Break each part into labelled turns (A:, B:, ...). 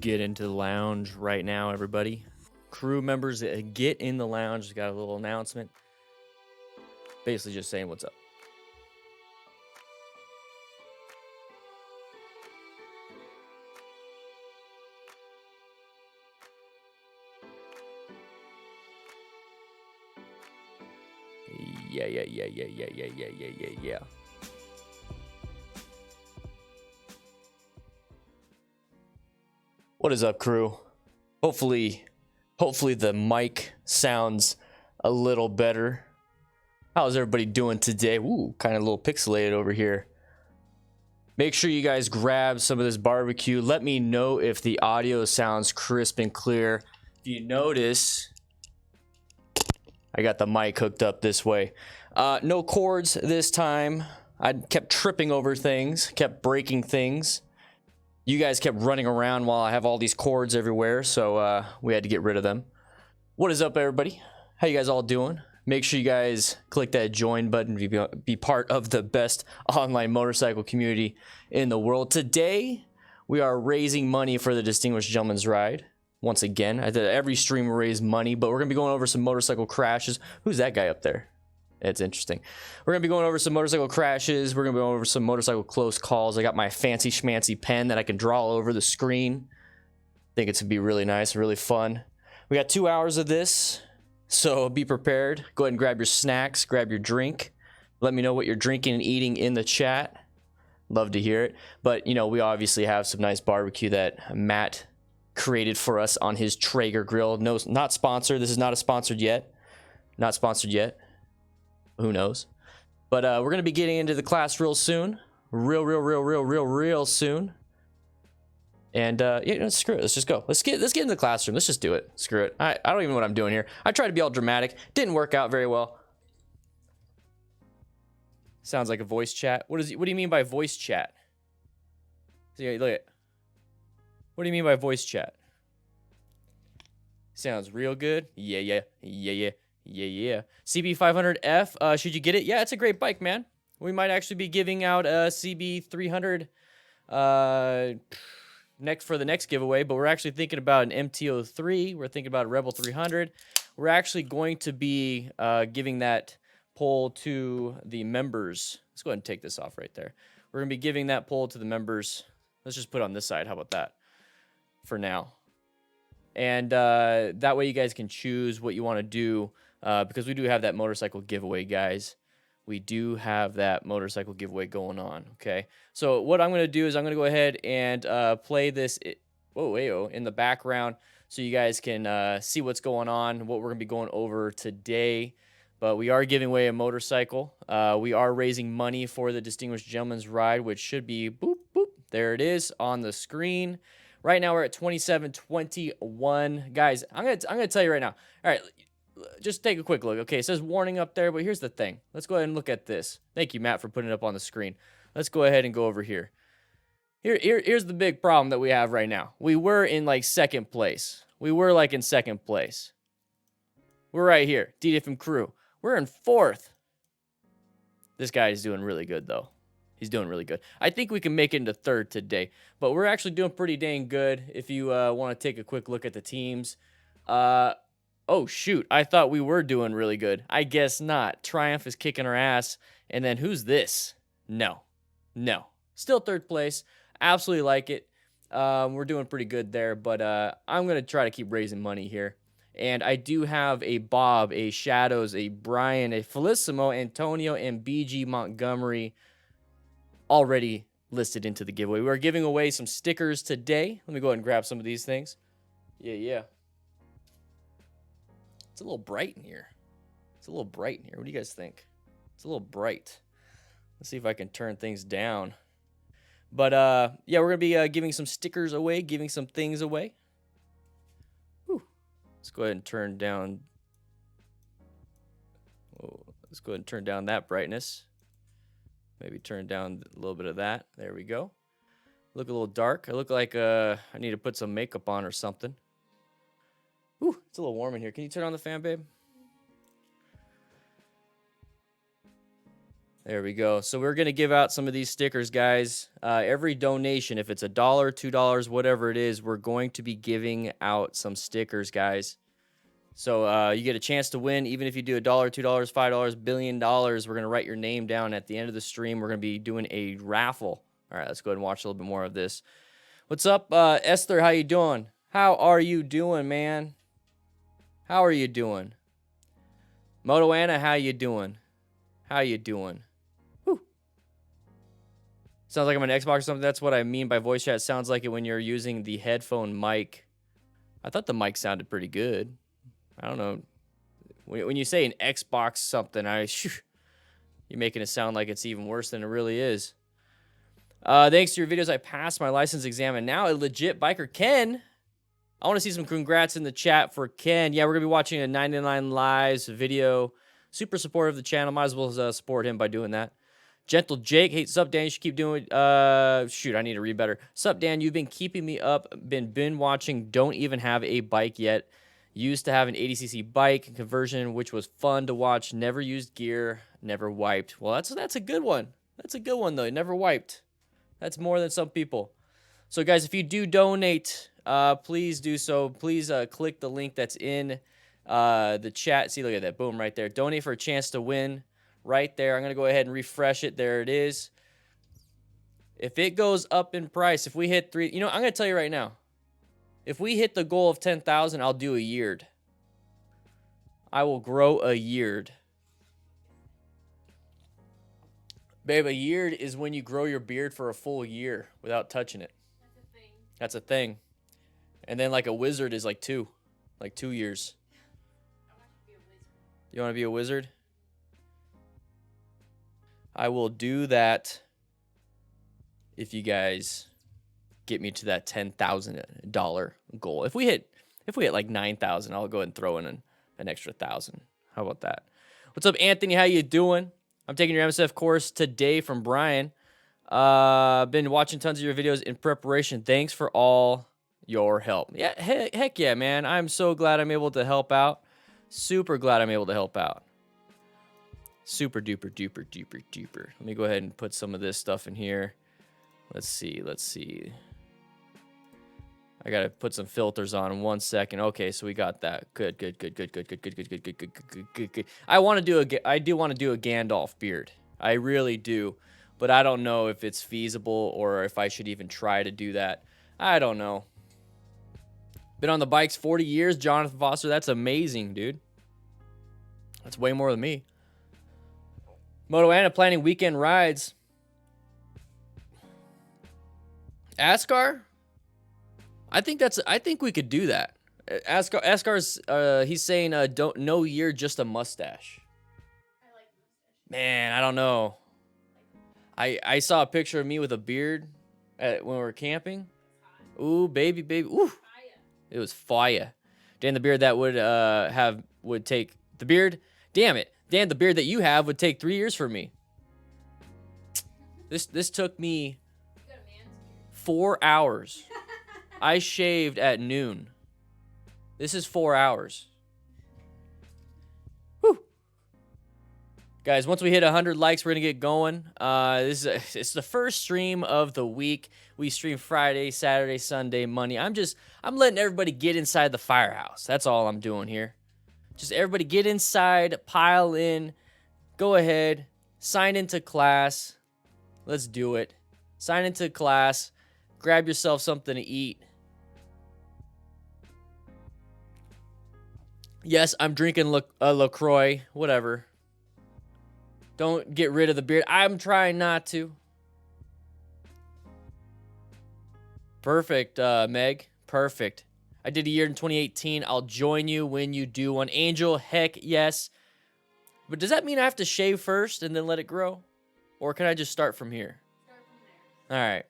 A: get into the lounge right now, everybody. Crew members, get in the lounge. Got a little announcement. Basically just saying what's up. Yeah. What is up, crew? Hopefully the mic sounds a little better. How's everybody doing today? Ooh, kind of a little pixelated over here. Make sure you guys grab some of this barbecue. Let me know if the audio sounds crisp and clear. If you notice, I got the mic hooked up this way. No cords this time. I kept tripping over things, kept breaking things. You guys kept running around while I have all these cords everywhere, so we had to get rid of them. What is up, everybody? How you guys all doing? Make sure you guys click that join button to be part of the best online motorcycle community in the world. Today, we are raising money for the Distinguished Gentleman's Ride. Once again, I did every stream raise money, but we're going to be going over some motorcycle crashes. Who's that guy up there? It's interesting. We're going to be going over some motorcycle crashes. We're going to be going over some motorcycle close calls. I got my fancy schmancy pen that I can draw all over the screen. I think it's going to be really nice, really fun. We got 2 hours of this, so be prepared. Go ahead and grab your snacks, grab your drink. Let me know what you're drinking and eating in the chat. Love to hear it. But, you know, we obviously have some nice barbecue that Matt created for us on his Traeger grill. No, not sponsored. This is not a sponsored yet. Not sponsored yet. Who knows? But we're going to be getting into the class real soon. Real soon. And yeah, no, screw it. Let's just go. Let's get into the classroom. Let's just do it. Screw it. I don't even know what I'm doing here. I tried to be all dramatic. Didn't work out very well. Sounds like a voice chat. What do you mean by voice chat? See, look at. What do you mean by voice chat? Sounds real good. Yeah. CB500F, should you get it? Yeah, it's a great bike, man. We might actually be giving out a CB300 for the next giveaway, but we're actually thinking about an MT-03. We're thinking about a Rebel 300. We're actually going to be giving that poll to the members. Let's go ahead and take this off right there. We're going to be giving that poll to the members. Let's just put it on this side. How about that for now? And that way you guys can choose what you want to do. Because we do have that motorcycle giveaway, guys. We do have that motorcycle giveaway going on, okay? So what I'm going to do is I'm going to go ahead and play this in the background so you guys can see what's going on, what we're going to be going over today. But we are giving away a motorcycle. We are raising money for the Distinguished Gentleman's Ride, which should be, boop, boop. There it is on the screen. Right now we're at 2721. Guys, I'm gonna tell you right now. All right. Just take a quick look. Okay, it says warning up there, but here's the thing. Let's go ahead and look at this. Thank you, Matt, for putting it up on the screen. Let's go ahead and go over here. Here's the big problem that we have right now. We were in like second place. We're right here. DDFM Crew. We're in fourth. This guy is doing really good, though. He's doing really good. I think we can make it into third today, but we're actually doing pretty dang good. If you want to take a quick look at the teams. Oh, shoot. I thought we were doing really good. I guess not. Triumph is kicking our ass. And then who's this? No. Still third place. Absolutely like it. We're doing pretty good there. But I'm going to try to keep raising money here. And I do have a Bob, a Shadows, a Brian, a Felicimo, Antonio, and BG Montgomery already listed into the giveaway. We're giving away some stickers today. Let me go ahead and grab some of these things. Yeah. It's a little bright in here. What do you guys think? It's a little bright. Let's see if I can turn things down. But, yeah, we're going to be giving some stickers away, giving some things away. Whew. Let's go ahead and turn down. Let's go ahead and turn down that brightness. Maybe turn down a little bit of that. There we go. Look a little dark. I look like I need to put some makeup on or something. Ooh, it's a little warm in here. Can you turn on the fan, babe? There we go. So we're going to give out some of these stickers, guys. Every donation, if it's $1, $2, whatever it is, we're going to be giving out some stickers, guys. So you get a chance to win, even if you do $1, $2, $5, $1 billion. We're going to write your name down at the end of the stream. We're going to be doing a raffle. All right, let's go ahead and watch a little bit more of this. What's up, Esther? How you doing? How are you doing, man? How are you doing? Moto Anna, how you doing? How you doing? Whew. Sounds like I'm on Xbox or something. That's what I mean by voice chat. Sounds like it when you're using the headphone mic. I thought the mic sounded pretty good. I don't know. When you say an Xbox something, you're making it sound like it's even worse than it really is. Thanks to your videos, I passed my license exam, and now a legit biker. Ken, I want to see some congrats in the chat for Ken. Yeah, we're going to be watching a 99 Lives video. Super supportive of the channel. Might as well support him by doing that. Gentle Jake, hey, sup, Dan? You should keep doing shoot, I need to read better. Sup, Dan? You've been keeping me up. Been watching. Don't even have a bike yet. Used to have an 80cc bike conversion, which was fun to watch. Never used gear. Never wiped. Well, that's a good one. That's a good one, though. Never wiped. That's more than some people. So, guys, if you do donate, please do so. Please click the link that's in the chat. See, look at that. Boom, right there. Donate for a chance to win right there. I'm going to go ahead and refresh it. There it is. If it goes up in price, if we hit 3... You know, I'm going to tell you right now. If we hit the goal of 10,000, I'll do a yard. I will grow a yard. Babe, a yard is when you grow your beard for a full year without touching it.
B: That's a thing.
A: That's a thing. And then like a wizard is like 2 years.
B: I want you to be a wizard.
A: You want to be a wizard? I will do that if you guys get me to that $10,000 goal. If we hit like 9,000, I'll go ahead and throw in an extra 1,000. How about that? What's up, Anthony? How you doing? I'm taking your MSF course today from Brian. Been watching tons of your videos in preparation. Thanks for all your help. Yeah, heck yeah, man. I'm so glad I'm able to help out. Super glad I'm able to help out. Super duper duper duper duper. Let me go ahead and put some of this stuff in here. Let's see. I gotta put some filters on in 1 second. Okay, so we got that. Good. I do want to do a Gandalf beard. I really do, but I don't know if it's feasible or if I should even try to do that. I don't know. Been on the bikes 40 years, Jonathan Foster. That's amazing, dude. That's way more than me. Moto Anna planning weekend rides. Ascar? I think we could do that. Ascar's he's saying no year, just a mustache.
B: I like mustache.
A: Man, I don't know. I saw a picture of me with a beard when we were camping. Ooh, baby. Ooh. It was fire. Dan, the beard that would take the beard. Damn it. Dan, the beard that you have would take 3 years for me. This took me 4 hours. I shaved at noon. This is 4 hours. Whew. Guys, once we hit 100 likes, we're going to get going. It's the first stream of the week. We stream Friday, Saturday, Sunday, Monday. I'm letting everybody get inside the firehouse. That's all I'm doing here. Just everybody get inside, pile in, go ahead, sign into class. Let's do it. Sign into class. Grab yourself something to eat. Yes, I'm drinking LaCroix. Whatever. Don't get rid of the beard. I'm trying not to. Perfect, Meg. Perfect. I did a year in 2018. I'll join you when you do one. Angel, heck yes. But does that mean I have to shave first and then let it grow? Or can I just start from here?
B: Start from there.
A: All right.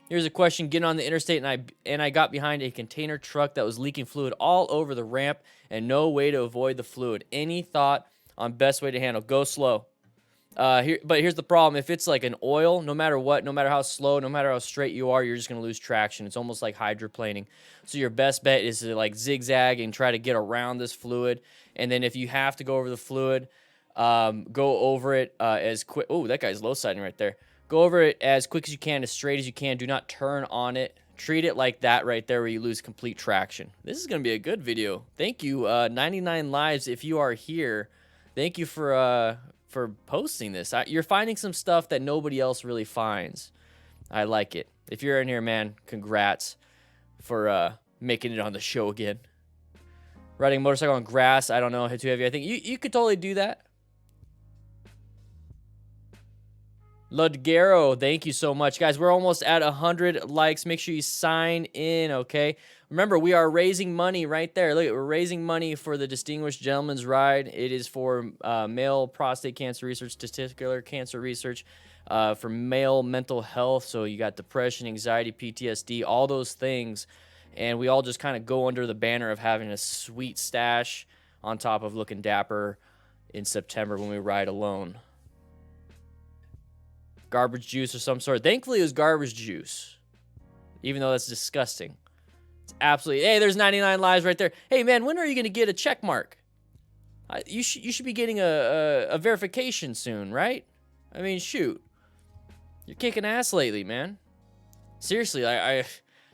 A: Here's a question. Getting on the interstate and I got behind a container truck that was leaking fluid all over the ramp and no way to avoid the fluid. Any thought on best way to handle? Go slow. But here's the problem. If it's like an oil, no matter what, no matter how slow, no matter how straight you are, you're just going to lose traction. It's almost like hydroplaning. So your best bet is to like zigzag and try to get around this fluid. And then if you have to go over the fluid, Go over it as quick. Oh, that guy's low siding right there. Go over it as quick as you can, as straight as you can. Do not turn on it. Treat it like that right there where you lose complete traction. This is going to be a good video. Thank you, 99 Lives, if you are here. Thank you for posting this. You're finding some stuff that nobody else really finds. I like it. If you're in here, man, congrats for making it on the show again. Riding a motorcycle on grass, I don't know, too heavy. I think you could totally do that. Ludgaro, thank you so much. Guys, we're almost at 100 likes. Make sure you sign in, okay? Remember, we are raising money right there. Look, we're raising money for the Distinguished Gentleman's Ride. It is for male prostate cancer research, testicular cancer research, for male mental health. So you got depression, anxiety, PTSD, all those things. And we all just kind of go under the banner of having a sweet stash on top of looking dapper in September when we ride alone. Garbage juice or some sort. Thankfully, it was garbage juice. Even though that's disgusting. It's absolutely... Hey, there's 99 lives right there. Hey, man, when are you going to get a check mark? You should be getting a verification soon, right? I mean, shoot. You're kicking ass lately, man. Seriously, I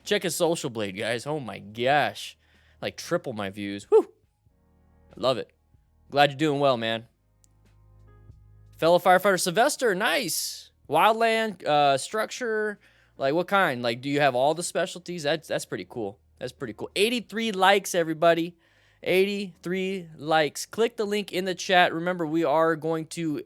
A: check his social blade, guys. Oh, my gosh. Like, triple my views. Whew. I love it. Glad you're doing well, man. Fellow firefighter Sylvester, nice. Wildland, structure, like what kind? Like, do you have all the specialties? That's pretty cool. That's pretty cool. 83 likes, everybody. 83 likes. Click the link in the chat. Remember, we are going to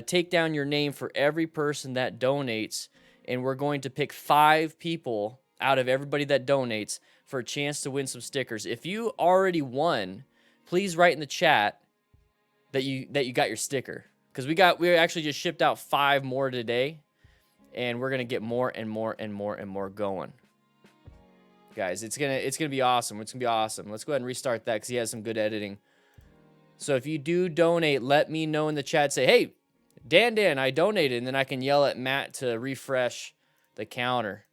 A: take down your name for every person that donates, and we're going to pick 5 people out of everybody that donates for a chance to win some stickers. If you already won, please write in the chat that you got your sticker. Because we actually just shipped out 5 more today, and we're gonna get more and more and more and more going. Guys, it's gonna be awesome. It's gonna be awesome. Let's go ahead and restart that because he has some good editing. So if you do donate, let me know in the chat. Say, hey, Dan, I donated, and then I can yell at Matt to refresh the counter.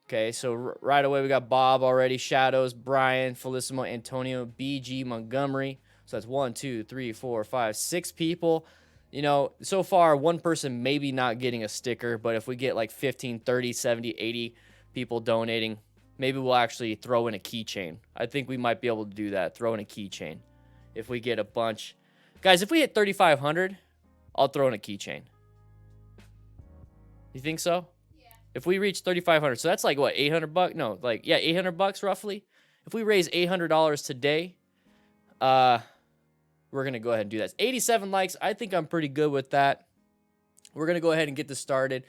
A: Okay, so right away we got Bob already, Shadows, Brian, Felissimo, Antonio, BG, Montgomery. So that's 1, 2, 3, 4, 5, 6 people. You know, so far, one person maybe not getting a sticker, but if we get like 15, 30, 70, 80 people donating, maybe we'll actually throw in a keychain. I think we might be able to do that, throw in a keychain. If we get a bunch. Guys, if we hit 3,500, I'll throw in a keychain. You think so?
B: Yeah.
A: If we reach 3,500, so that's like what, 800 bucks? No, like, yeah, 800 bucks roughly. If we raise $800 today, we're going to go ahead and do that. 87 likes. I think I'm pretty good with that. We're going to go ahead and get this started.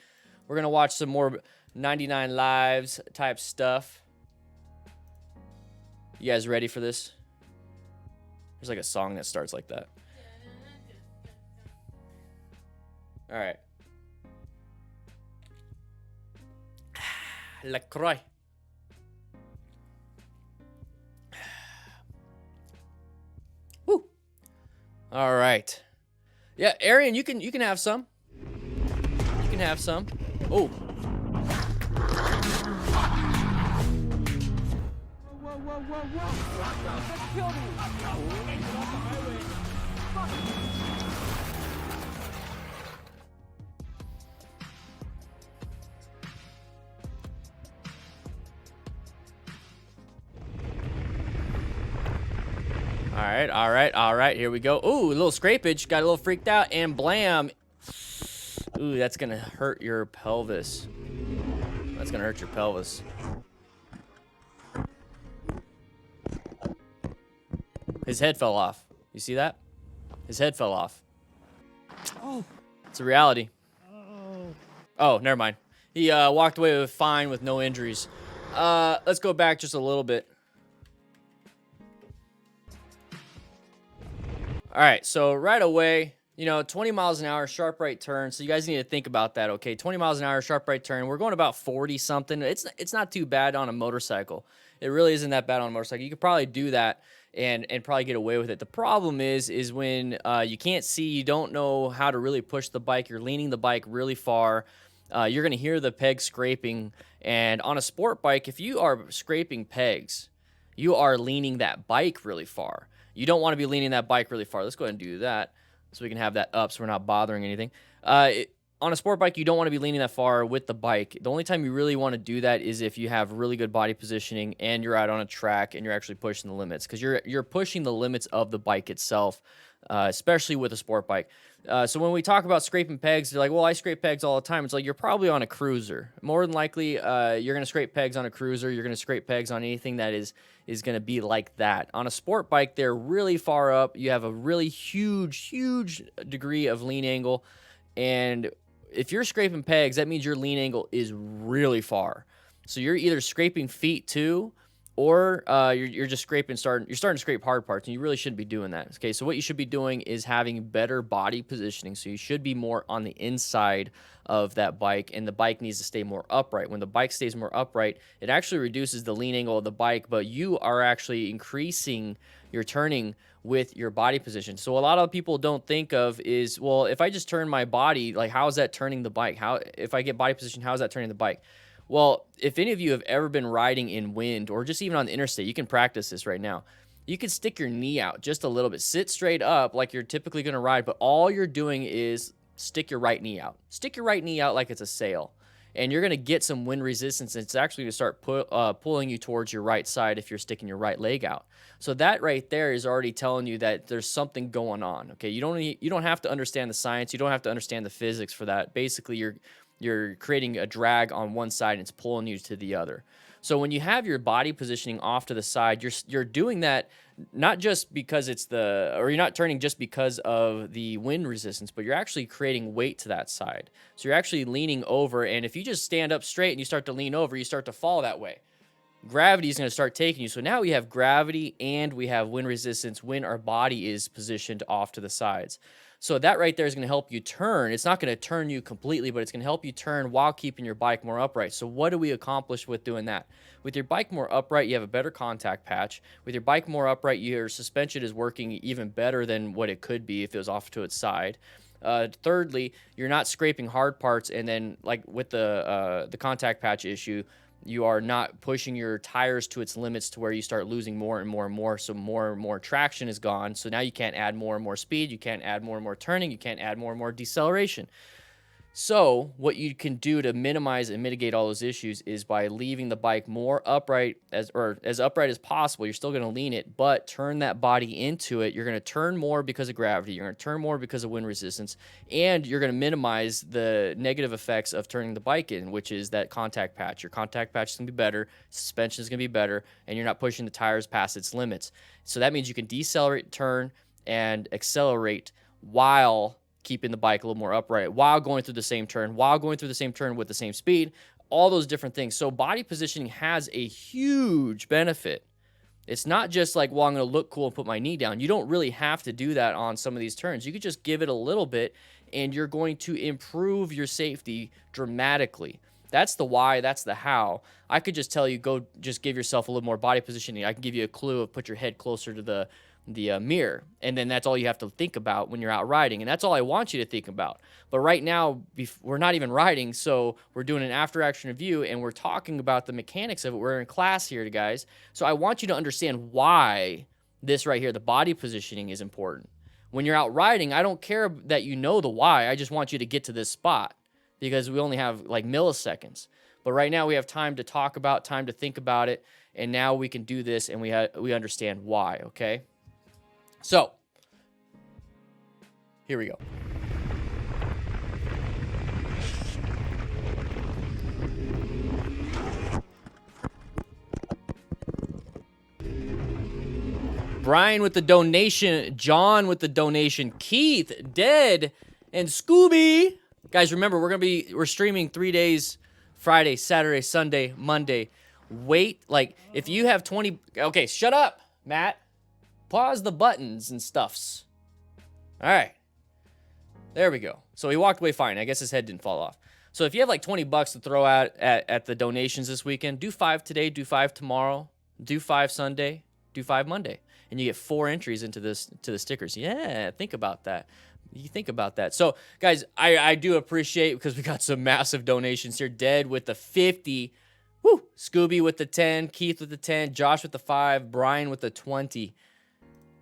A: We're going to watch some more 99 lives type stuff. You guys ready for this? There's like a song that starts like that. All right. LaCroix. Woo. All right. Yeah, Arian, you can have some. You can have some. Oh. All right, here we go. Ooh, a little scrapage, got a little freaked out, and blam. Ooh, that's gonna hurt your pelvis. That's gonna hurt your pelvis. His head fell off. You see that? His head fell off.
C: Oh.
A: It's a reality. Oh, never mind. He walked away with fine with no injuries. Let's go back just a little bit. All right, so right away, you know, 20 miles an hour, sharp right turn. So you guys need to think about that, okay? 20 miles an hour, sharp right turn. We're going about 40 something. It's not too bad on a motorcycle. It really isn't that bad on a motorcycle. You could probably do that and probably get away with it. The problem is when you can't see, you don't know how to really push the bike. You're leaning the bike really far. You're going to hear the peg scraping. And on a sport bike, if you are scraping pegs, you are leaning that bike really far. You don't want to be leaning that bike really far. Let's go ahead and do that. so we can have that up so we're not bothering anything. On a sport bike, you don't want to be leaning that far with the bike. The only time you really want to do that is if you have really good body positioning and you're out on a track and you're actually pushing the limits, because you're pushing the limits of the bike itself, especially with a sport bike. So when we talk about scraping pegs, they're like, well, I scrape pegs all the time. It's like, you're probably on a cruiser. More than likely, you're going to scrape pegs on a cruiser. You're going to scrape pegs on anything that is going to be like that. On a sport bike, they're really far up. You have a really huge degree of lean angle. And if you're scraping pegs, that means your lean angle is really far. So you're either scraping feet too, or you're just starting to scrape hard parts, and you really shouldn't be doing that. Okay, so what you should be doing is having better body positioning. So you should be more on the inside of that bike, and the bike needs to stay more upright. When the bike stays more upright, it actually reduces the lean angle of the bike, but you are actually increasing your turning with your body position. So a lot of people don't think of is, well, if I just turn my body, like, how is that turning the bike? If I get body position, how is that turning the bike? Well, if any of you have ever been riding in wind or just even on the interstate, you can practice this right now. You can stick your knee out just a little bit. Sit straight up like you're typically going to ride, but all you're doing is stick your right knee out. Stick your right knee out like it's a sail. And you're going to get some wind resistance. It's actually going to start pulling you towards your right side if you're sticking your right leg out. So that right there is already telling you that there's something going on. Okay, you don't have to understand the science. You don't have to understand the physics for that. Basically, you're creating a drag on one side and it's pulling you to the other. So when you have your body positioning off to the side, you're doing that not just because you're not turning just because of the wind resistance, but you're actually creating weight to that side. So you're actually leaning over, and if you just stand up straight and you start to lean over, you start to fall that way. Gravity is going to start taking you. So now we have gravity and we have wind resistance when our body is positioned off to the sides. So that right there is going to help you turn. It's not going to turn you completely, but it's going to help you turn while keeping your bike more upright. So what do we accomplish with doing that? With your bike more upright, you have a better contact patch. With your bike more upright, your suspension is working even better than what it could be if it was off to its side. Thirdly, you're not scraping hard parts, and then like with the contact patch issue, you are not pushing your tires to its limits to where you start losing more and more and more. So more and more traction is gone. So now you can't add more and more speed. You can't add more and more turning. You can't add more and more deceleration. So what you can do to minimize and mitigate all those issues is by leaving the bike more upright as upright as possible. You're still going to lean it, but turn that body into it. You're going to turn more because of gravity. You're going to turn more because of wind resistance, and you're going to minimize the negative effects of turning the bike in, which is that contact patch. Your contact patch is going to be better, suspension is going to be better, and you're not pushing the tires past its limits. So that means you can decelerate, turn, and accelerate while keeping the bike a little more upright, while going through the same turn, with the same speed, all those different things. So body positioning has a huge benefit. It's not just like, well, I'm going to look cool and put my knee down. You don't really have to do that on some of these turns. You could just give it a little bit, and you're going to improve your safety dramatically. That's the why, that's the how. I could just tell you, go just give yourself a little more body positioning. I can give you a clue of put your head closer to the mirror, and then that's all you have to think about when you're out riding, and that's all I want you to think about. But right now, we're not even riding, so we're doing an after action review, and we're talking about the mechanics of it. We're in class here, guys, so I want you to understand why this right here, the body positioning, is important. When you're out riding, I don't care that you know the why. I just want you to get to this spot, because we only have like milliseconds. But right now we have time to talk about, time to think about it, and now we can do this, and we understand why. Okay. So, here we go. Brian with the donation, John with the donation, Keith, Dead, and Scooby. Guys, remember, we're streaming 3 days, Friday, Saturday, Sunday, Monday. Wait, like, if you have 20, okay, shut up, Matt. Pause the buttons and stuffs. All right. There we go. So he walked away fine. I guess his head didn't fall off. So if you have like $20 to throw out at the donations this weekend, do 5 today, do 5 tomorrow, do 5 Sunday, do 5 Monday. And you get 4 entries into the stickers. Yeah, think about that. You think about that. So, guys, I do appreciate, because we got some massive donations here. Dead with the 50. Woo! Scooby with the 10. Keith with the 10. Josh with the 5. Brian with the 20.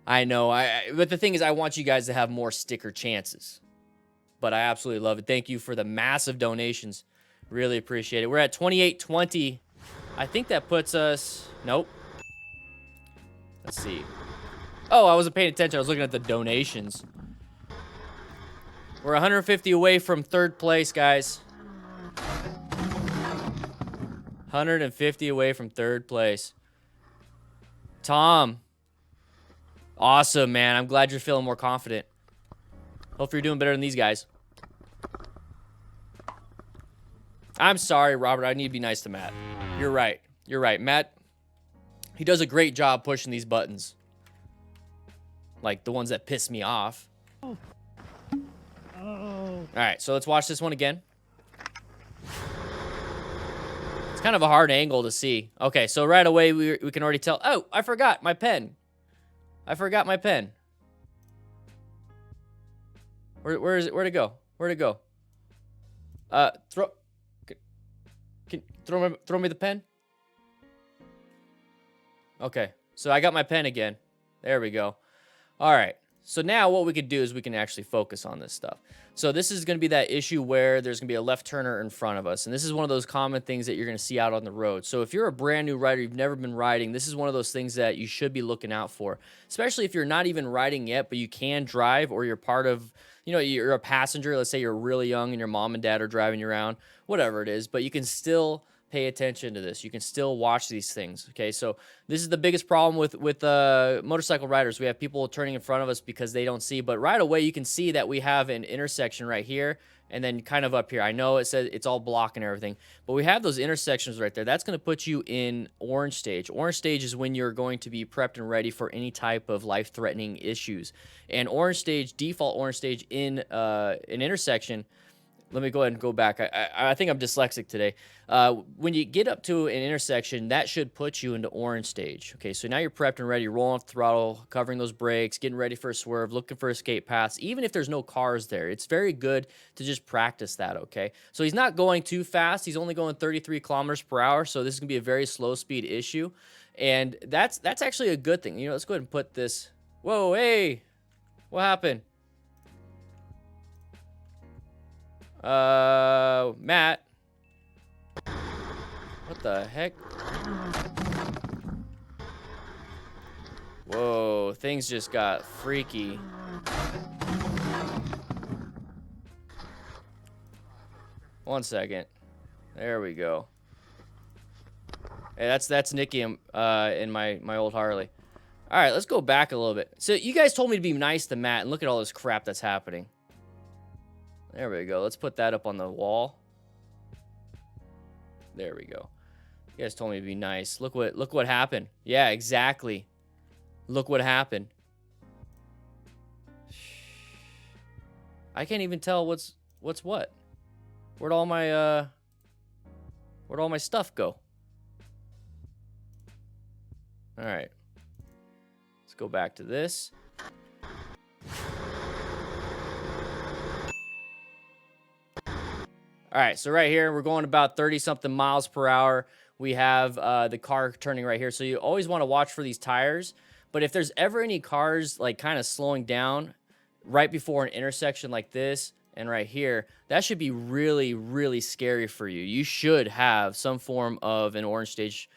A: I know. But the thing is, I want you guys to have more sticker chances. But I absolutely love it. Thank you for the massive donations. Really appreciate it. We're at 2820. I think that puts us... Nope. Let's see. Oh, I wasn't paying attention. I was looking at the donations. We're 150 away from third place, guys. 150 away from third place. Tom. Awesome, man. I'm glad you're feeling more confident. Hope you're doing better than these guys. I'm sorry, Robert. I need to be nice to Matt. You're right. You're right. Matt, he does a great job pushing these buttons. Like the ones that piss me off. Oh. All right, so let's watch this one again. It's kind of a hard angle to see. Okay, so right away we can already tell. Oh, I forgot my pen. I forgot my pen. Where is it? Where'd it go? Where'd it go? Throw me the pen. Okay, so I got my pen again. There we go. All right. So now what we could do is we can actually focus on this stuff. So this is going to be that issue where there's going to be a left turner in front of us. And this is one of those common things that you're going to see out on the road. So if you're a brand new rider, you've never been riding, this is one of those things that you should be looking out for. Especially if you're not even riding yet, but you can drive, or you're part of, you know, you're a passenger. Let's say you're really young and your mom and dad are driving you around, whatever it is, but you can still pay attention to this. You can still watch these things. Okay, so this is the biggest problem with motorcycle riders. We have people turning in front of us because they don't see, but right away you can see that we have an intersection right here and then kind of up here. I know it says it's all block and everything, but we have those intersections right there. That's going to put you in orange stage. Orange stage is when you're going to be prepped and ready for any type of life-threatening issues. And orange stage, default orange stage in an intersection. Let me go ahead and go back. I think I'm dyslexic today. When you get up to an intersection, that should put you into orange stage. Okay, so now you're prepped and ready, rolling off the throttle, covering those brakes, getting ready for a swerve, looking for escape paths, even if there's no cars there. It's very good to just practice that, okay? So he's not going too fast. He's only going 33 kilometers per hour, so this is going to be a very slow speed issue. And that's actually a good thing. You know, let's go ahead and put this. Whoa, hey, what happened? Matt. What the heck? Whoa, things just got freaky. One second. There we go. Hey, that's Nikki in my old Harley. All right, let's go back a little bit. So you guys told me to be nice to Matt, and look at all this crap that's happening. There we go. Let's put that up on the wall. There we go. You guys told me to be nice. Look what happened. Yeah, exactly. Look what happened. I can't even tell what's what. Where'd all my stuff go? All right. Let's go back to this. All right, so right here, we're going about 30-something miles per hour. We have the car turning right here. So you always want to watch for these tires. But if there's ever any cars like kind of slowing down right before an intersection like this and right here, that should be really, really scary for you. You should have some form of an orange stage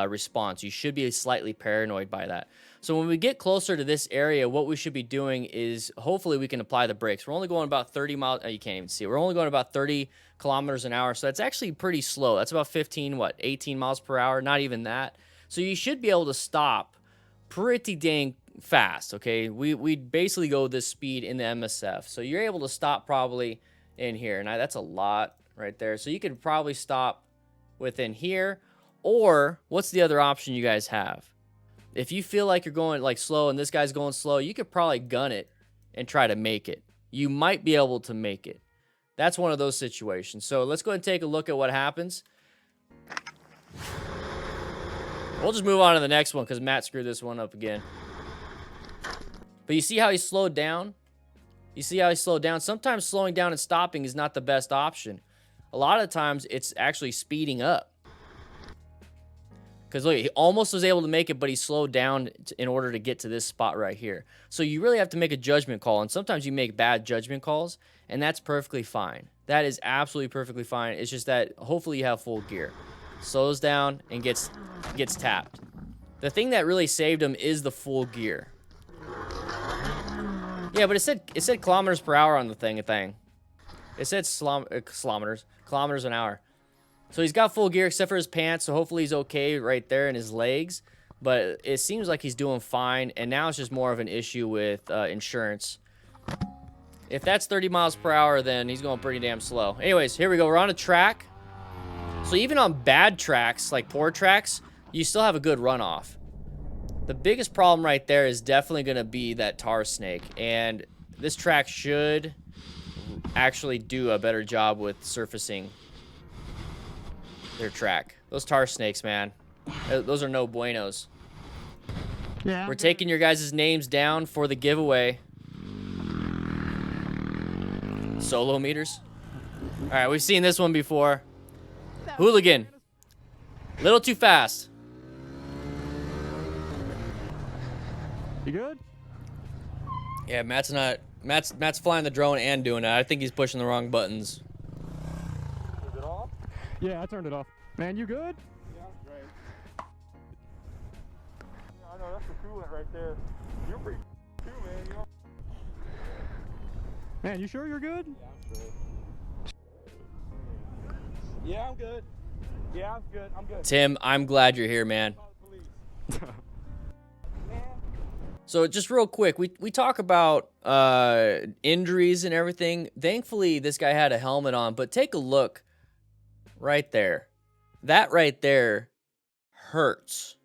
A: response. You should be slightly paranoid by that. So when we get closer to this area, what we should be doing is hopefully we can apply the brakes. We're only going about 30 miles. Oh, you can't even see it. We're only going about 30 kilometers an hour. So that's actually pretty slow. That's about 18 miles per hour. Not even that. So you should be able to stop pretty dang fast. Okay. We basically go this speed in the MSF. So you're able to stop probably in here. And that's a lot right there. So you could probably stop within here. Or what's the other option you guys have? If you feel like you're going like slow and this guy's going slow, you could probably gun it and try to make it. You might be able to make it. That's one of those situations. So let's go ahead and take a look at what happens. We'll just move on to the next one because Matt screwed this one up again. But you see how he slowed down? You see how he slowed down? Sometimes slowing down and stopping is not the best option. A lot of times it's actually speeding up. Because look, he almost was able to make it, but he slowed down in order to get to this spot right here. So you really have to make a judgment call, and sometimes you make bad judgment calls, and that's perfectly fine. That is absolutely perfectly fine. It's just that hopefully you have full gear. Slows down and gets tapped. The thing that really saved him is the full gear. Yeah, but it said kilometers per hour on the thing. It said kilometers an hour. So he's got full gear except for his pants, so hopefully he's okay right there in his legs. But it seems like he's doing fine, and now it's just more of an issue with insurance. If that's 30 miles per hour, then he's going pretty damn slow. Anyways, here we go. We're on a track. So even on bad tracks, like poor tracks, you still have a good runoff. The biggest problem right there is definitely going to be that tar snake. And this track should actually do a better job with surfacing their track. Those tar snakes, man. Those are no buenos.
C: Yeah.
A: We're taking your guys' names down for the giveaway. Solo meters. All right, we've seen this one before. Hooligan. Little too fast.
C: You good?
A: Yeah, Matt's flying the drone and doing it. I think he's pushing the wrong buttons.
C: Is it off? Yeah, I turned it off. Man, you good?
D: Yeah, I'm great. Yeah, I know, that's the coolant right there. You're pretty too, man. You know?
C: Man, you sure you're good?
D: Yeah, I'm straight. Yeah, I'm good. Yeah, I'm good. I'm good.
A: Tim, I'm glad you're here, man.
D: Call the police. Man.
A: So just real quick, we talk about injuries and everything. Thankfully, this guy had a helmet on, but take a look right there. That right there hurts.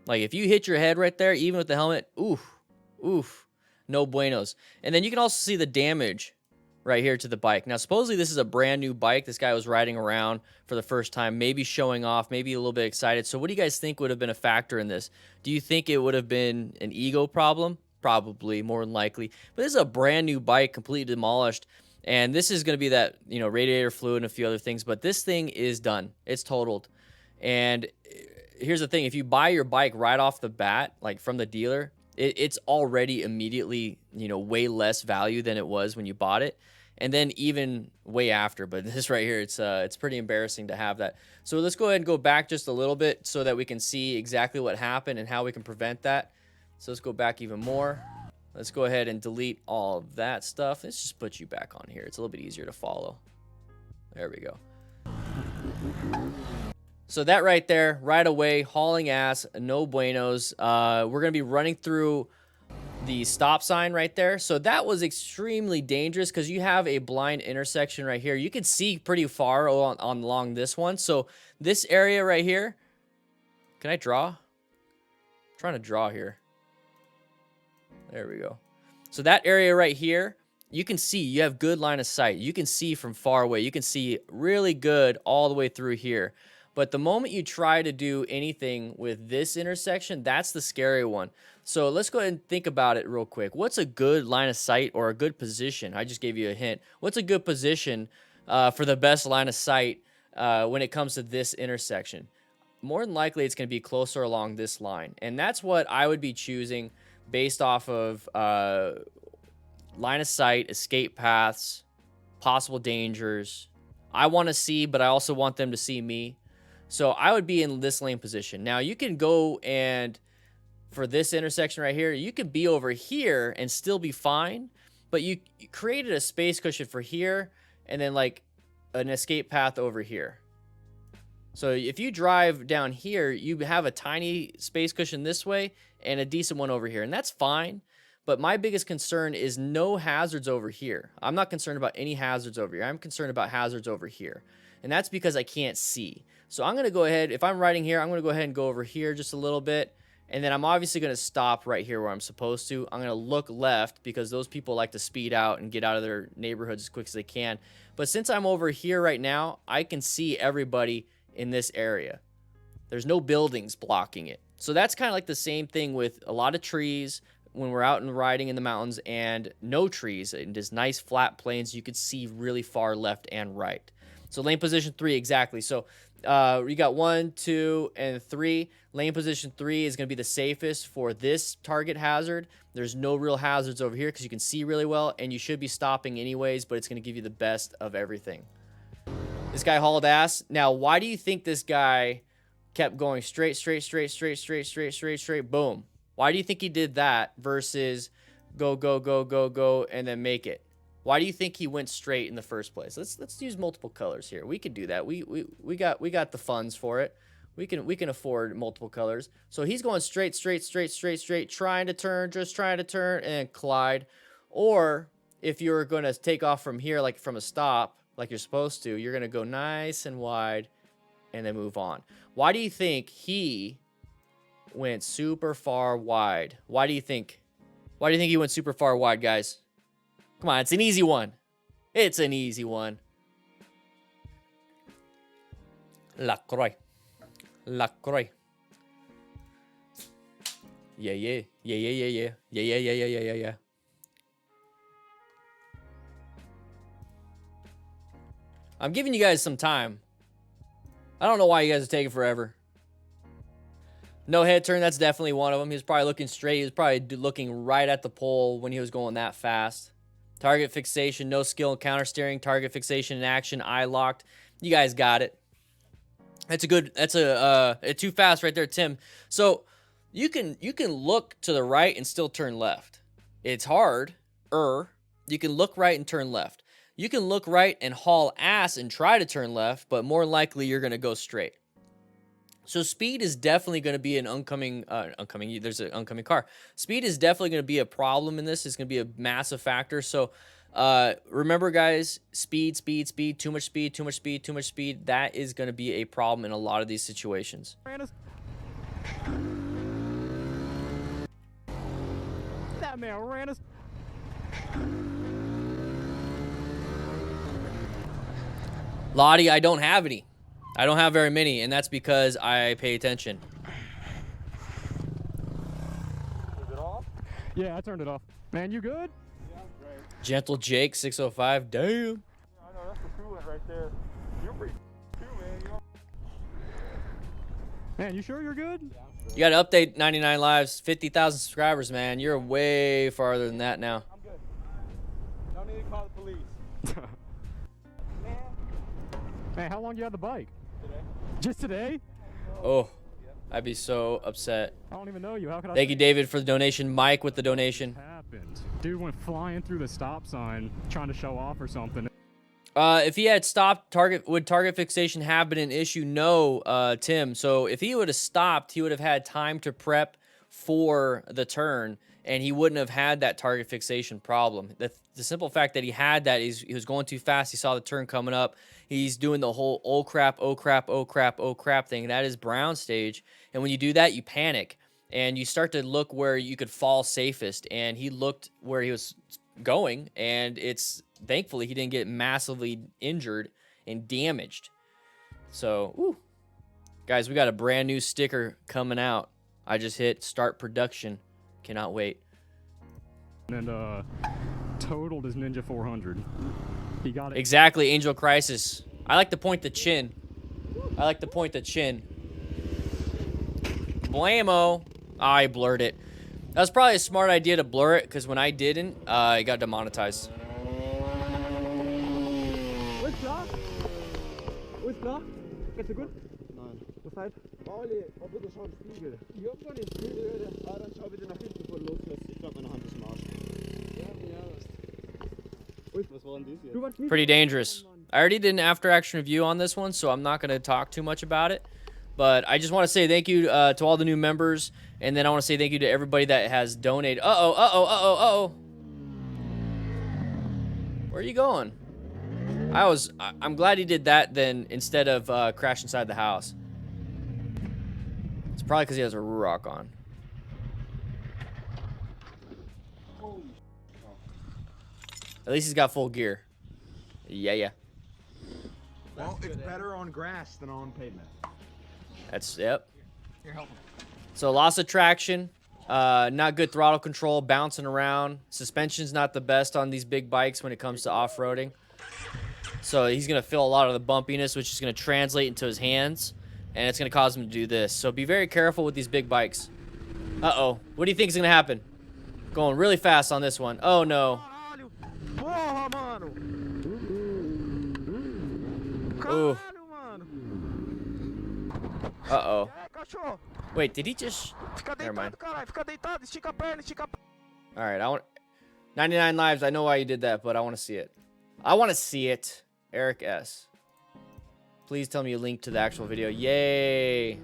A: Like if you hit your head right there, even with the helmet, oof, no buenos. And then you can also see the damage right here to the bike. Now, supposedly this is a brand new bike. This guy was riding around for the first time, maybe showing off, maybe a little bit excited. So what do you guys think would have been a factor in this? Do you think it would have been an ego problem? Probably, more than likely. But this is a brand new bike, completely demolished. And this is going to be that, you know, radiator fluid and a few other things. But this thing is done. It's totaled. And here's the thing. If you buy your bike right off the bat, like from the dealer, it's already immediately, you know, way less value than it was when you bought it. And then even way after, but this right here, it's pretty embarrassing to have that. So let's go ahead and go back just a little bit so that we can see exactly what happened and how we can prevent that. So let's go back even more. Let's go ahead and delete all of that stuff. Let's just put you back on here. It's a little bit easier to follow. There we go. So that right there, right away, hauling ass, no buenos. We're going to be running through the stop sign right there. So that was extremely dangerous because you have a blind intersection right here. You can see pretty far along this one. So this area right here, can I draw? I'm trying to draw here. There we go. So that area right here, you can see, you have good line of sight. You can see from far away. You can see really good all the way through here. But the moment you try to do anything with this intersection, that's the scary one. So let's go ahead and think about it real quick. What's a good line of sight or a good position? I just gave you a hint. What's a good position for the best line of sight when it comes to this intersection? More than likely, it's going to be closer along this line. And that's what I would be choosing based off of line of sight, escape paths, possible dangers. I want to see, but I also want them to see me. So I would be in this lane position. Now you can go and for this intersection right here, you could be over here and still be fine, but you created a space cushion for here and then like an escape path over here. So if you drive down here, you have a tiny space cushion this way and a decent one over here, and that's fine. But my biggest concern is no hazards over here. I'm not concerned about any hazards over here. I'm concerned about hazards over here. And that's because I can't see. So I'm going to go ahead, if I'm riding here, I'm going to go ahead and go over here just a little bit. And then I'm obviously going to stop right here where I'm supposed to. I'm going to look left because those people like to speed out and get out of their neighborhoods as quick as they can. But since I'm over here right now, I can see everybody in this area. There's no buildings blocking it. So that's kind of like the same thing with a lot of trees when we're out and riding in the mountains and no trees and just nice flat plains. You could see really far left and right. So lane position 3, exactly. So You got 1, 2, and 3. Lane position 3 is going to be the safest for this target hazard. There's no real hazards over here because you can see really well, and you should be stopping anyways, but it's going to give you the best of everything. This guy hauled ass. Now, why do you think this guy kept going straight, boom? Why do you think he did that versus go, and then make it? Why do you think he went straight in the first place? Let's use multiple colors here. We could do that. We got the funds for it. We can afford multiple colors. So he's going straight, trying to turn, and collide. Or if you're going to take off from here, like from a stop, like you're supposed to, you're going to go nice and wide and then move on. Why do you think he went super far wide? Why do you think he went super far wide, guys? Come on, it's an easy one. It's an easy one. LaCroix. LaCroix. Yeah. I'm giving you guys some time. I don't know why you guys are taking forever. No head turn, that's definitely one of them. He was probably looking straight. He was probably looking right at the pole when he was going that fast. Target fixation, no skill in counter steering. Target fixation in action, eye locked. You guys got it. That's too fast right there, Tim. So you can look to the right and still turn left. It's hard. You can look right and turn left. You can look right and haul ass and try to turn left, but more likely you're going to go straight. So speed is definitely going to be an there's an oncoming car. Speed is definitely going to be a problem in this. It's going to be a massive factor. So remember, guys, speed, too much speed. That is going to be a problem in a lot of these situations.
C: That man ran us.
A: Lottie, I don't have any. I don't have very many, and that's because I pay attention.
D: Is it off?
C: Yeah, I turned it off. Man, you good?
D: Yeah, great.
A: Gentle Jake 605. Damn.
D: I know, that's the coolant right there. You're pretty too, man. You know?
C: Man, you sure you're good?
D: Yeah,
A: You got to update 99 lives, 50,000 subscribers, man. You're way farther than that now.
D: I'm good. Don't need to call the police.
C: Man, how long you had the bike?
D: Today.
C: Just today?
A: Oh, I'd be so upset.
C: I don't even know you. How could I?
A: Thank you, David, for the donation. Mike with the donation.
C: Happened. Dude went flying through the stop sign trying to show off or something.
A: If he had stopped, would target fixation have been an issue? No, Tim. So if he would have stopped, he would have had time to prep for the turn, and he wouldn't have had that target fixation problem. The simple fact that he had that is he was going too fast. He saw the turn coming up. He's doing the whole oh crap thing. That is brown stage. And when you do that, you panic and you start to look where you could fall safest. And he looked where he was going, and thankfully he didn't get massively injured and damaged. So, woo. Guys, we got a brand new sticker coming out. I just hit start production. Cannot wait.
C: And totaled his Ninja 400. He got it.
A: Exactly, Angel Crisis. I like to point the chin. Blammo. I blurred it. That was probably a smart idea to blur it, because when I didn't, it got demonetized.
E: Alles klar? Alles klar? Geht's dir gut? Nein. Weshalb? Pauli, hab bitte schon einen Spiegel. Ich hab gar nicht Spiegel. Ah, dann schau bitte nach hinten, bevor du loslässt. Ich glaub, meine Hand ist im Arsch. Ja, das. Ui, was war denn das hier?
A: Pretty dangerous. I already did an after-action review on this one, so I'm not going to talk too much about it. But I just want to say thank you to all the new members, and then I want to say thank you to everybody that has donated. Uh-oh. Where are you going? I'm glad he did that then instead of crash inside the house. It's probably because he has a Ruroc on. At least he's got full gear. Yeah.
E: Well, it's better on grass than on pavement.
A: Yep.
E: Here, help him.
A: So loss of traction, not good throttle control, bouncing around. Suspension's not the best on these big bikes when it comes to off-roading. So he's going to feel a lot of the bumpiness, which is going to translate into his hands, and it's going to cause him to do this. So be very careful with these big bikes. Uh-oh. What do you think is going to happen? Going really fast on this one. Oh, no.
E: Porra, mano.
A: Ooh.
E: Caralho, mano.
A: Uh-oh.
E: E aí, cachorro?
A: Wait, did he just...
E: Fica
A: Never mind.
E: deitado, caralho. Fica deitado. Estica a perna, estica a perna.
A: All right, I want 99 lives. I know why you did that, but I want to see it. I want to see it. Eric S. Please tell me a link to the actual video. Yay!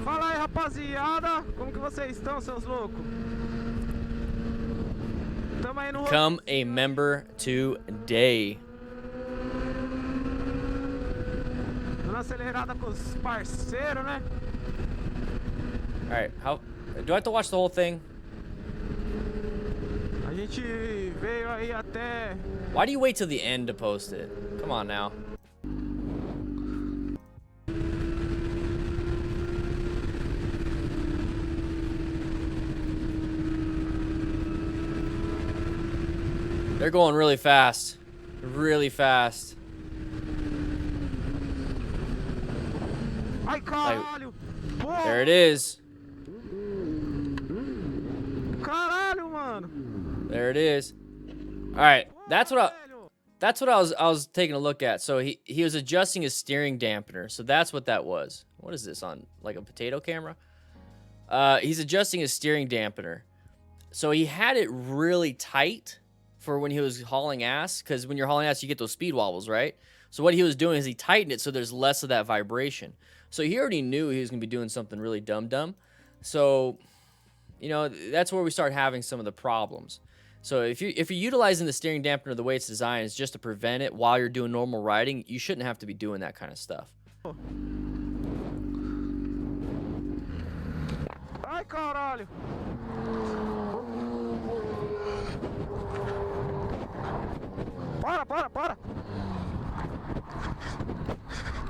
E: Fala aí, rapaziada. Como que vocês estão, seus loucos? Tamo aí no...
A: Become a member today.
E: Dando acelerada com os parceiros, né?
A: All right, how do I have to watch the whole thing?
E: A gente veio aí até...
A: Why do you wait till the end to post it? Come on now. They're going really fast. Really fast.
E: Ai, caralho. Porra.
A: There it is.
E: Caralho, mano.
A: There it is. All right, that's what I was taking a look at. So he was adjusting his steering dampener. So that's what that was. What is this on, like a potato camera? He's adjusting his steering dampener. So he had it really tight for when he was hauling ass, because when you're hauling ass, you get those speed wobbles, right? So what he was doing is he tightened it so there's less of that vibration. So he already knew he was gonna be doing something really dumb. So, you know, that's where we start having some of the problems. So if you're utilizing the steering dampener the way it's designed, is just to prevent it while you're doing normal riding, you shouldn't have to be doing that kind of stuff.
E: Ai, caralho. Para.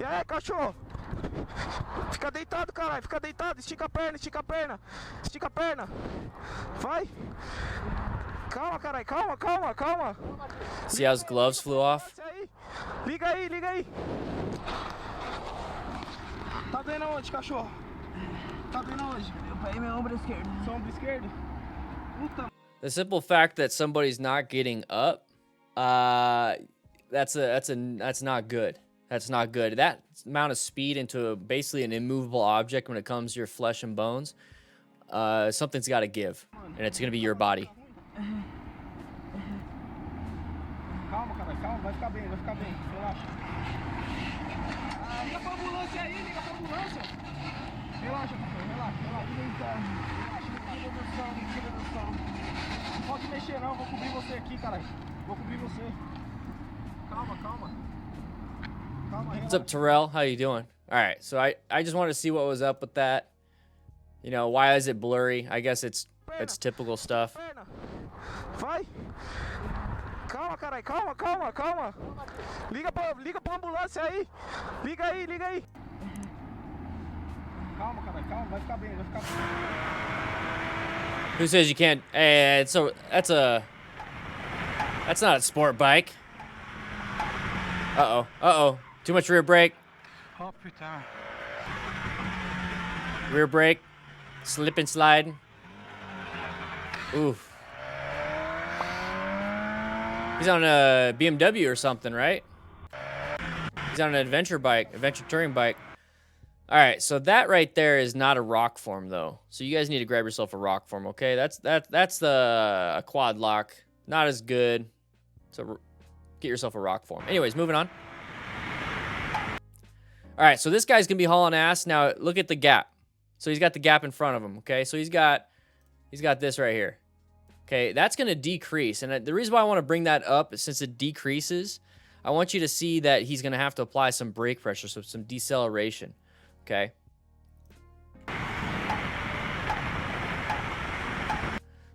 E: E aí, cachorro? Fica deitado, caralho. Fica deitado. Estica a perna. Estica a perna. Vai. Calma, caralho. Calma.
A: See how his gloves flew off?
E: Liga aí. Tá doendo aonde, cachorro? Tá doendo aonde? Meu pé e meu ombro esquerdo. Seu ombro esquerdo? Puta.
A: The simple fact that somebody's not getting up, that's not good. That's not good. That amount of speed into basically an immovable object when it comes to your flesh and bones, something's got to give, and it's gonna be your body.
E: Calma, caralho, vai ficar bem, relaxa. Liga pra ambulância aí, Relaxa, tira do chão. Não pode mexer não, vou cobrir você aqui, caralho. Vou cobrir você. Calma.
A: What's up, Terrell? How you doing? All right, so I just wanted to see what was up with that. You know, why is it blurry? I guess it's typical stuff.
E: Vai. Calma, caralho, calma. Liga pra ambulância aí. Liga aí. Calma, caralho, vai ficar bem.
A: Who says you can't? Hey, so that's not a sport bike. Uh-oh. Too much rear brake.
E: Oh, putain.
A: Rear brake. Slip and slide. Oof. He's on a BMW or something, right? He's on an adventure touring bike. All right, so that right there is not a rock form though. So you guys need to grab yourself a rock form, okay? That's a quad lock. Not as good. So get yourself a rock form. Anyways, moving on. All right, so this guy's gonna be hauling ass. Now look at the gap. So he's got the gap in front of him, okay? So he's got this right here. Okay, that's gonna decrease. And the reason why I wanna bring that up is since it decreases, I want you to see that he's gonna have to apply some brake pressure, so some deceleration, okay?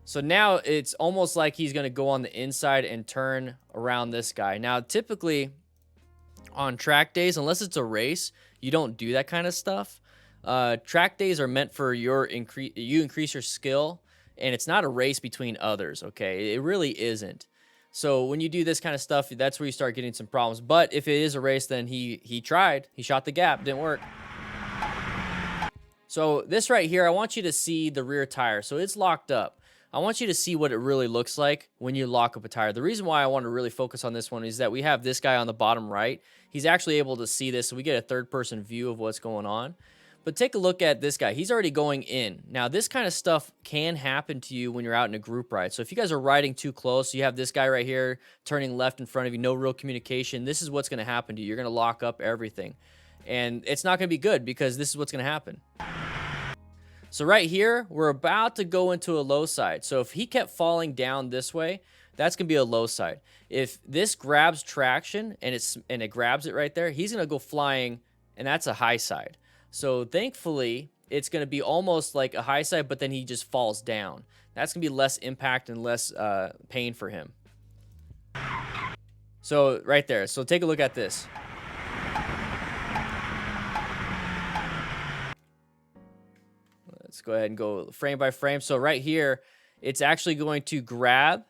A: So now it's almost like he's gonna go on the inside and turn around this guy. Now, typically on track days, unless it's a race, you don't do that kind of stuff. Track days are meant for you increase your skill, and it's not a race between others, okay? It really isn't. So when you do this kind of stuff, that's where you start getting some problems. But if it is a race, then he tried. He shot the gap. Didn't work. So this right here, I want you to see the rear tire. So it's locked up. I want you to see what it really looks like when you lock up a tire. The reason why I want to really focus on this one is that we have this guy on the bottom right. He's actually able to see this, so we get a third-person view of what's going on. But take a look at this guy. He's already going in. Now, this kind of stuff can happen to you when you're out in a group ride. So if you guys are riding too close, you have this guy right here turning left in front of you, no real communication, this is what's going to happen to you. You're going to lock up everything. And it's not going to be good because this is what's going to happen. So right here, we're about to go into a low side. So if he kept falling down this way, that's going to be a low side. If this grabs traction and it grabs it right there, he's going to go flying, and that's a high side. So thankfully, it's going to be almost like a high side, but then he just falls down. That's going to be less impact and less pain for him. So right there. So take a look at this. Let's go ahead and go frame by frame. So right here, it's actually going to grab.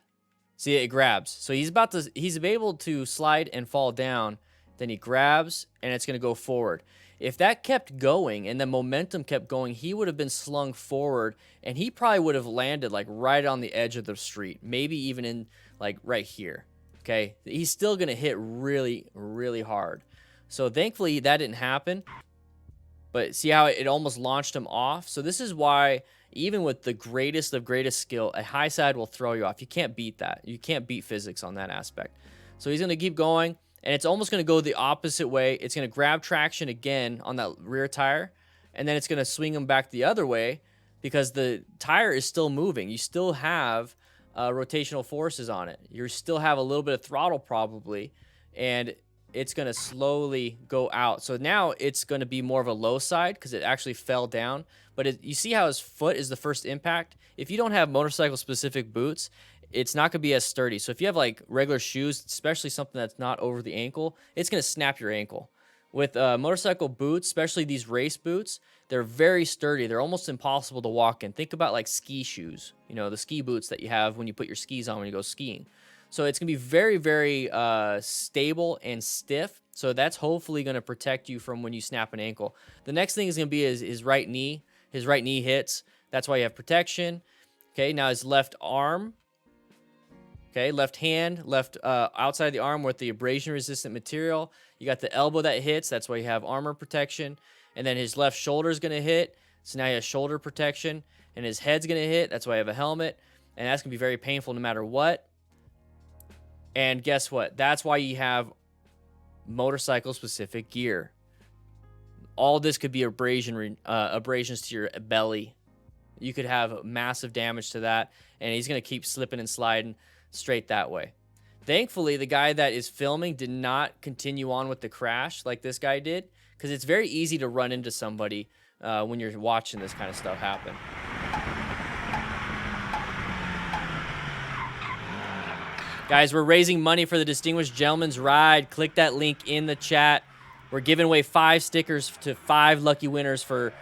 A: See, it grabs. So he's able to slide and fall down. Then he grabs, and it's going to go forward. If that kept going and the momentum kept going, he would have been slung forward, and he probably would have landed like right on the edge of the street, maybe even in like right here. Okay, he's still going to hit really, really hard. So thankfully that didn't happen. But see how it almost launched him off? So this is why, even with the greatest of greatest skill, a high side will throw you off. You can't beat that. You can't beat physics on that aspect. So he's going to keep going, and it's almost going to go the opposite way. It's going to grab traction again on that rear tire, and then it's going to swing him back the other way because the tire is still moving. You still have rotational forces on it. You still have a little bit of throttle probably, and it's going to slowly go out. So now it's going to be more of a low side because it actually fell down. But you see how his foot is the first impact? If you don't have motorcycle-specific boots, it's not going to be as sturdy. So if you have like regular shoes, especially something that's not over the ankle, it's going to snap your ankle. With motorcycle boots, especially these race boots, they're very sturdy. They're almost impossible to walk in. Think about like ski shoes, you know, the ski boots that you have when you put your skis on when you go skiing. So it's going to be very, very stable and stiff. So that's hopefully going to protect you from when you snap an ankle. The next thing is going to be his right knee. His right knee hits. That's why you have protection. Okay, now his left arm. Okay, left hand, left outside of the arm with the abrasion-resistant material. You got the elbow that hits. That's why you have armor protection. And then his left shoulder is going to hit. So now you have shoulder protection. And his head's going to hit. That's why you have a helmet. And that's going to be very painful no matter what. And guess what? That's why you have motorcycle-specific gear. All this could be abrasions to your belly. You could have massive damage to that, and he's going to keep slipping and sliding straight that way. Thankfully, the guy that is filming did not continue on with the crash like this guy did, because it's very easy to run into somebody when you're watching this kind of stuff happen. Guys, we're raising money for the Distinguished Gentleman's Ride. Click that link in the chat. We're giving away 5 stickers to 5 lucky winners for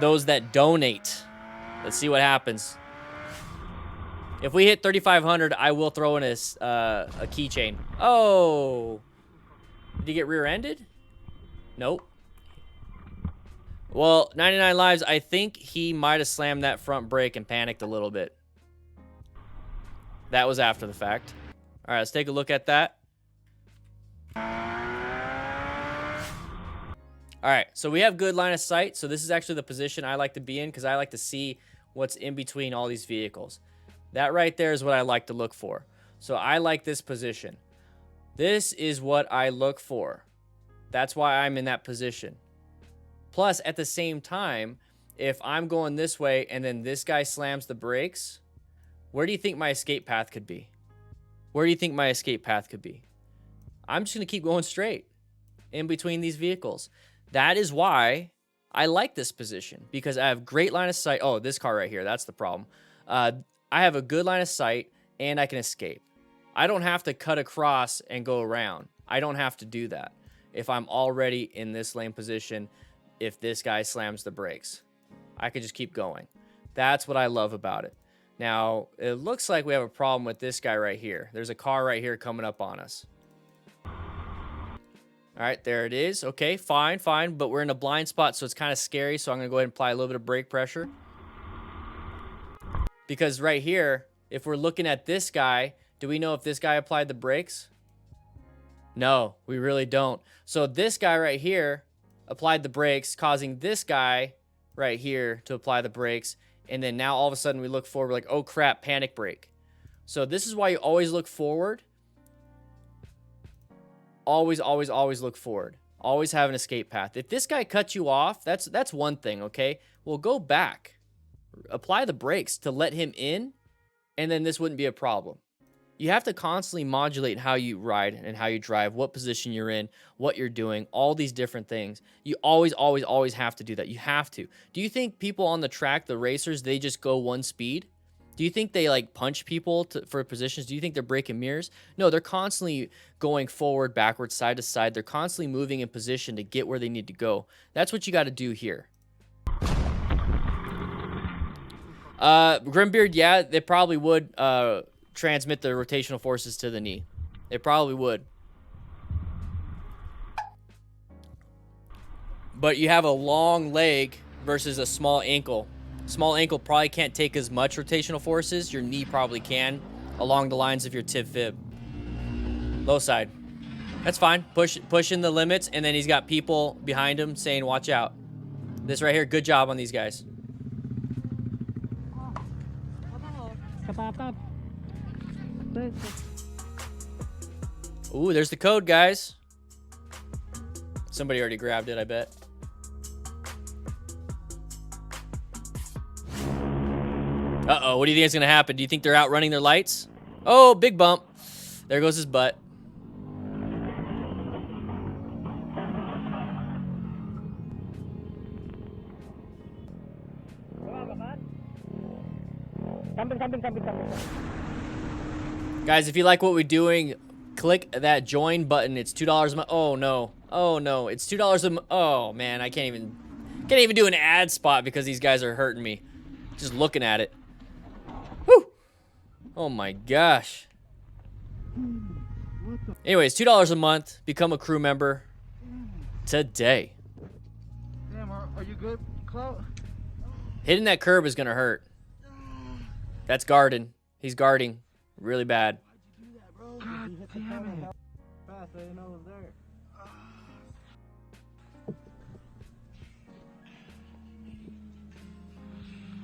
A: those that donate. Let's see what happens. If we hit 3,500, I will throw in a keychain. Oh. Did he get rear-ended? Nope. Well, 99 lives, I think he might have slammed that front brake and panicked a little bit. That was after the fact. All right, let's take a look at that. All right, so we have good line of sight. So this is actually the position I like to be in because I like to see what's in between all these vehicles. That right there is what I like to look for. So I like this position. This is what I look for. That's why I'm in that position. Plus, at the same time, if I'm going this way and then this guy slams the brakes, where do you think my escape path could be? Where do you think my escape path could be? I'm just going to keep going straight in between these vehicles. That is why I like this position, because I have great line of sight. Oh, this car right here, that's the problem. I have a good line of sight, and I can escape. I don't have to cut across and go around. I don't have to do that if I'm already in this lane position. If this guy slams the brakes, I could just keep going. That's what I love about it. Now, it looks like we have a problem with this guy right here. There's a car right here coming up on us. All right, there it is. Okay, fine, fine. But we're in a blind spot, so it's kind of scary. So I'm going to go ahead and apply a little bit of brake pressure. Because right here, if we're looking at this guy, do we know if this guy applied the brakes? No, we really don't. So this guy right here applied the brakes, causing this guy right here to apply the brakes. And then now all of a sudden we look forward, like, oh crap, panic brake. So this is why you always look forward. Always, always, always look forward. Always have an escape path. If this guy cuts you off, that's one thing, okay? Well, go back. Apply the brakes to let him in, and then this wouldn't be a problem. You have to constantly modulate how you ride and how you drive, what position you're in, what you're doing, all these different things. You always, always, always have to do that. You have to. Do you think people on the track, the racers, they just go one speed? Do you think they like punch people for positions? Do you think they're breaking mirrors? No, they're constantly going forward, backwards, side to side. They're constantly moving in position to get where they need to go. That's what you got to do here. Grimbeard, yeah, they probably would transmit the rotational forces to the knee. They probably would. But you have a long leg versus a small ankle. Small ankle probably can't take as much rotational forces. Your knee probably can, along the lines of your tib fib. Low side. That's fine. Pushing the limits, and then he's got people behind him saying, watch out. This right here, good job on these guys. Ooh, there's the code, guys. Somebody already grabbed it, I bet. Uh-oh, what do you think is going to happen? Do you think they're outrunning their lights? Oh, big bump. There goes his butt. Guys, if you like what we're doing, click that join button. It's $2 a month. Oh, no. Oh, no. It's $2 a month. Oh, man, I can't even do an ad spot because these guys are hurting me. Just looking at it. Whew. Oh my gosh. Anyways, $2 a month. Become a crew member today.
E: Damn, are you good, Clout?
A: Hitting that curb is gonna hurt. That's guarding. He's guarding really bad.
E: Why'd you do that, bro? God damn it. Fast, I didn't know it was there.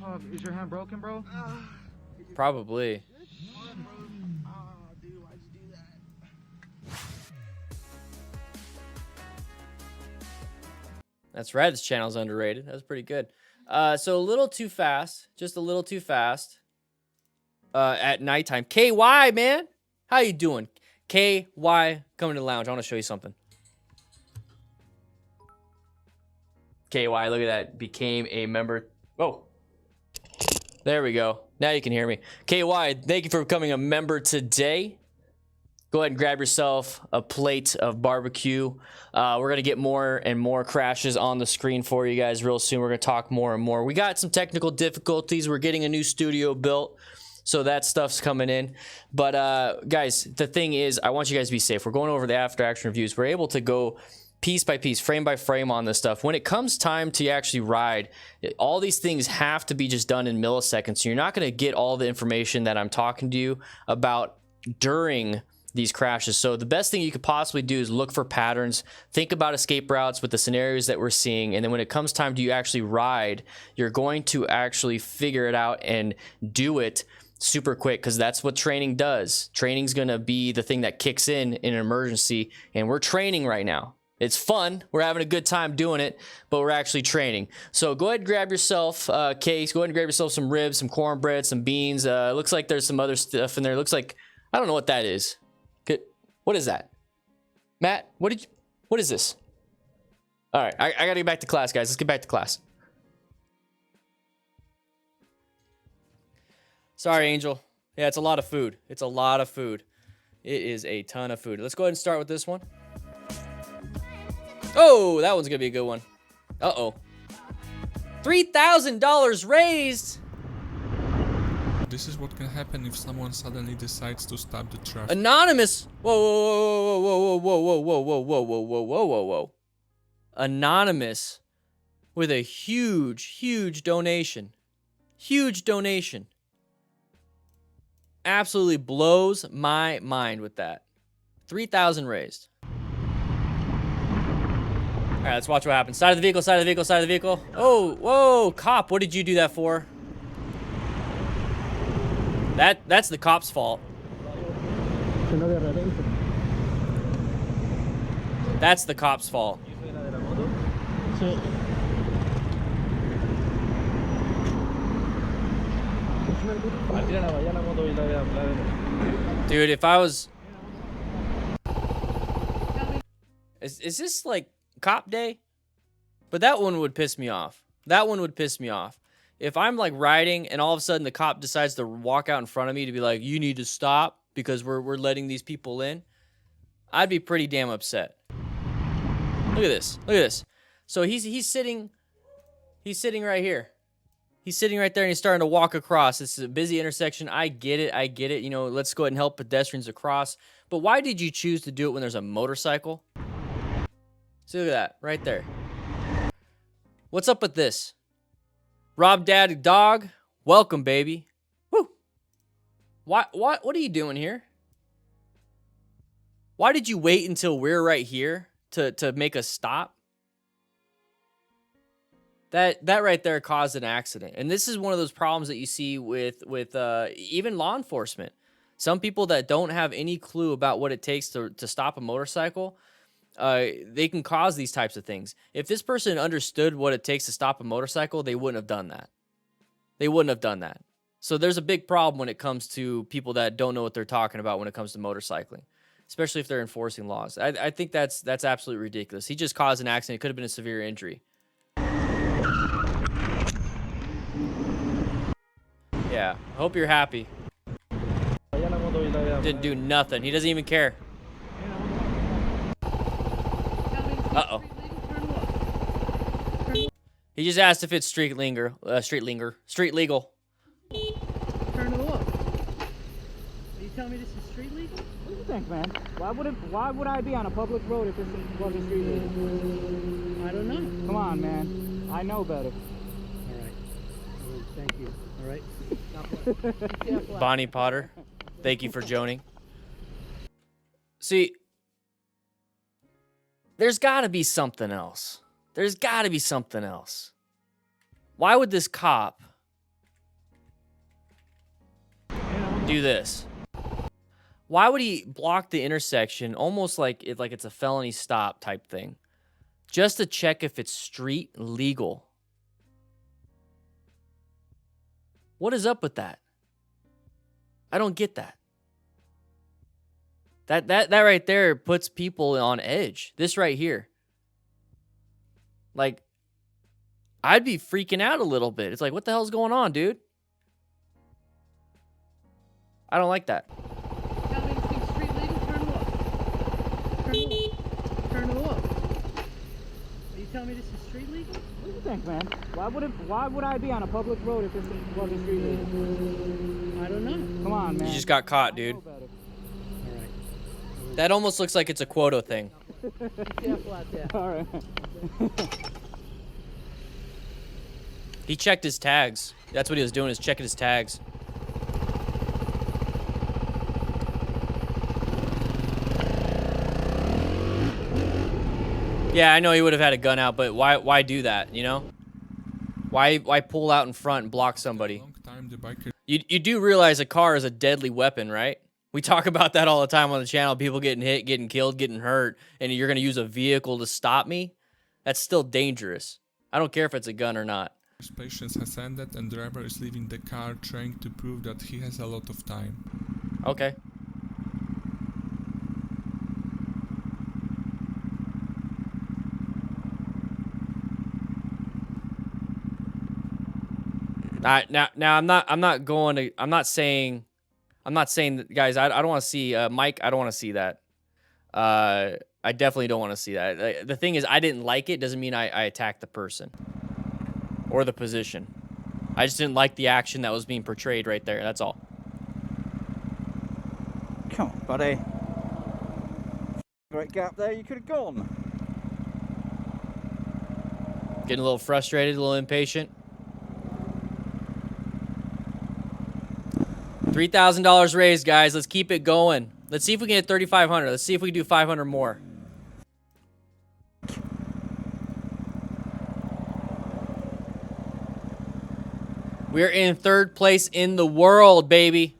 E: Oh, is your hand broken, bro?
A: Probably.
E: Dude, why'd you do that?
A: That's right. This channel's underrated. That's pretty good. So a little too fast. Just a little too fast. At nighttime. KY, man. How you doing? KY, coming to the lounge. I want to show you something. KY, look at that. Became a member. Oh. There we go. Now you can hear me. KY, thank you for becoming a member today. Go ahead and grab yourself a plate of barbecue. We're going to get more and more crashes on the screen for you guys real soon. We're going to talk more and more. We got some technical difficulties. We're getting a new studio built, so that stuff's coming in. But guys, the thing is, I want you guys to be safe. We're going over the after action reviews. We're able to go piece by piece, frame by frame on this stuff. When it comes time to actually ride, all these things have to be just done in milliseconds. So you're not going to get all the information that I'm talking to you about during these crashes. So the best thing you could possibly do is look for patterns, think about escape routes with the scenarios that we're seeing, and then when it comes time to you actually ride, you're going to actually figure it out and do it super quick, because that's what training does. Training's going to be the thing that kicks in an emergency, and we're training right now. It's fun. We're having a good time doing it, but we're actually training. So go ahead and grab yourself a case. Go ahead and grab yourself some ribs, some cornbread, some beans. It looks like there's some other stuff in there. It looks like, I don't know what that is. What is that? Matt, what is this? All right, I got to get back to class, guys. Let's get back to class. Sorry, Angel. Yeah, it's a lot of food. It's a lot of food. It is a ton of food. Let's go ahead and start with this one. Oh, that one's going to be a good one. Uh-oh. $3,000 raised.
F: this is what can happen if someone suddenly decides to stop the traffic.
A: Anonymous. Whoa, whoa, whoa, whoa, whoa, whoa, whoa, whoa, whoa, whoa, whoa, whoa, whoa. Anonymous with a huge donation. Huge donation. Absolutely blows my mind with that. 3,000 raised. All right, let's watch what happens. Side of the vehicle, side of the vehicle, side of the vehicle. Oh, whoa, cop, what did you do that for? That's the cop's fault. That's the cop's fault. Dude, if I was... Is this like cop day? But that one would piss me off. That one would piss me off. If I'm like riding and all of a sudden the cop decides to walk out in front of me to be like, you need to stop because we're letting these people in, I'd be pretty damn upset. Look at this. Look at this. So he's sitting right here. He's sitting right there and he's starting to walk across. This is a busy intersection. I get it. I get it. You know, let's go ahead and help pedestrians across. But why did you choose to do it when there's a motorcycle? See, look at that right there. What's up with this? Rob Daddy Dog, welcome, baby. Woo. What are you doing here? Why did you wait until we're right here to make a stop? That right there caused an accident. And this is one of those problems that you see with even law enforcement. Some people that don't have any clue about what it takes to stop a motorcycle, they can cause these types of things. If this person understood what it takes to stop a motorcycle, they wouldn't have done that. They wouldn't have done that. So there's a big problem when it comes to people that don't know what they're talking about when it comes to motorcycling, especially if they're enforcing laws. I think that's absolutely ridiculous. He just caused an accident. It could have been a severe injury. Yeah, I hope you're happy. Didn't do nothing. He doesn't even care. Uh-oh. He just asked if it's street legal.
E: Turn it off. Are you telling me this is street legal? What do you think, man? Why would I be on a public road if this wasn't street legal? I don't know. Come on, man. I know better. All right. Thank you. All right.
A: Bonnie Potter, thank you for joining. See, there's got to be something else. There's got to be something else. Why would this cop do this? Why would he block the intersection almost like it's a felony stop type thing? Just to check if it's street legal. What is up with that? I don't get that. That right there puts people on edge. This right here. Like, I'd be freaking out a little bit. It's like, what the hell's going on, dude? I don't like that.
E: Turn it off. Are you telling me this is street legal? What do you think, man? Why would I be on a public road if this wasn't street legal? I don't know. Come on, man.
A: You just got caught, dude.
E: All right.
A: That almost looks like it's a quota thing.
E: Careful out there. All right.
A: He checked his tags. That's what he was doing, is checking his tags. Yeah, I know he would have had a gun out, but why do that, you know? Why pull out in front and block somebody? You do realize a car is a deadly weapon, right? We talk about that all the time on the channel. People getting hit, getting killed, getting hurt, and you're going to use a vehicle to stop me? That's still dangerous. I don't care if it's a gun or not.
F: Patience has ended and driver is leaving the car trying to prove that he has a lot of time.
A: Okay. Now I'm not saying that, guys, I don't want to see Mike, I don't want to see that. I definitely don't want to see that. The thing is, I didn't like it doesn't mean I attacked the person or the position. I just didn't like the action that was being portrayed right there. That's all.
G: Come on, buddy. Great gap there, you could have gone.
A: Getting a little frustrated, a little impatient. $3,000 raised, guys. Let's keep it going. Let's see if we can hit 3,500. Let's see if we can do 500 more. We're in 3rd place in the world, baby.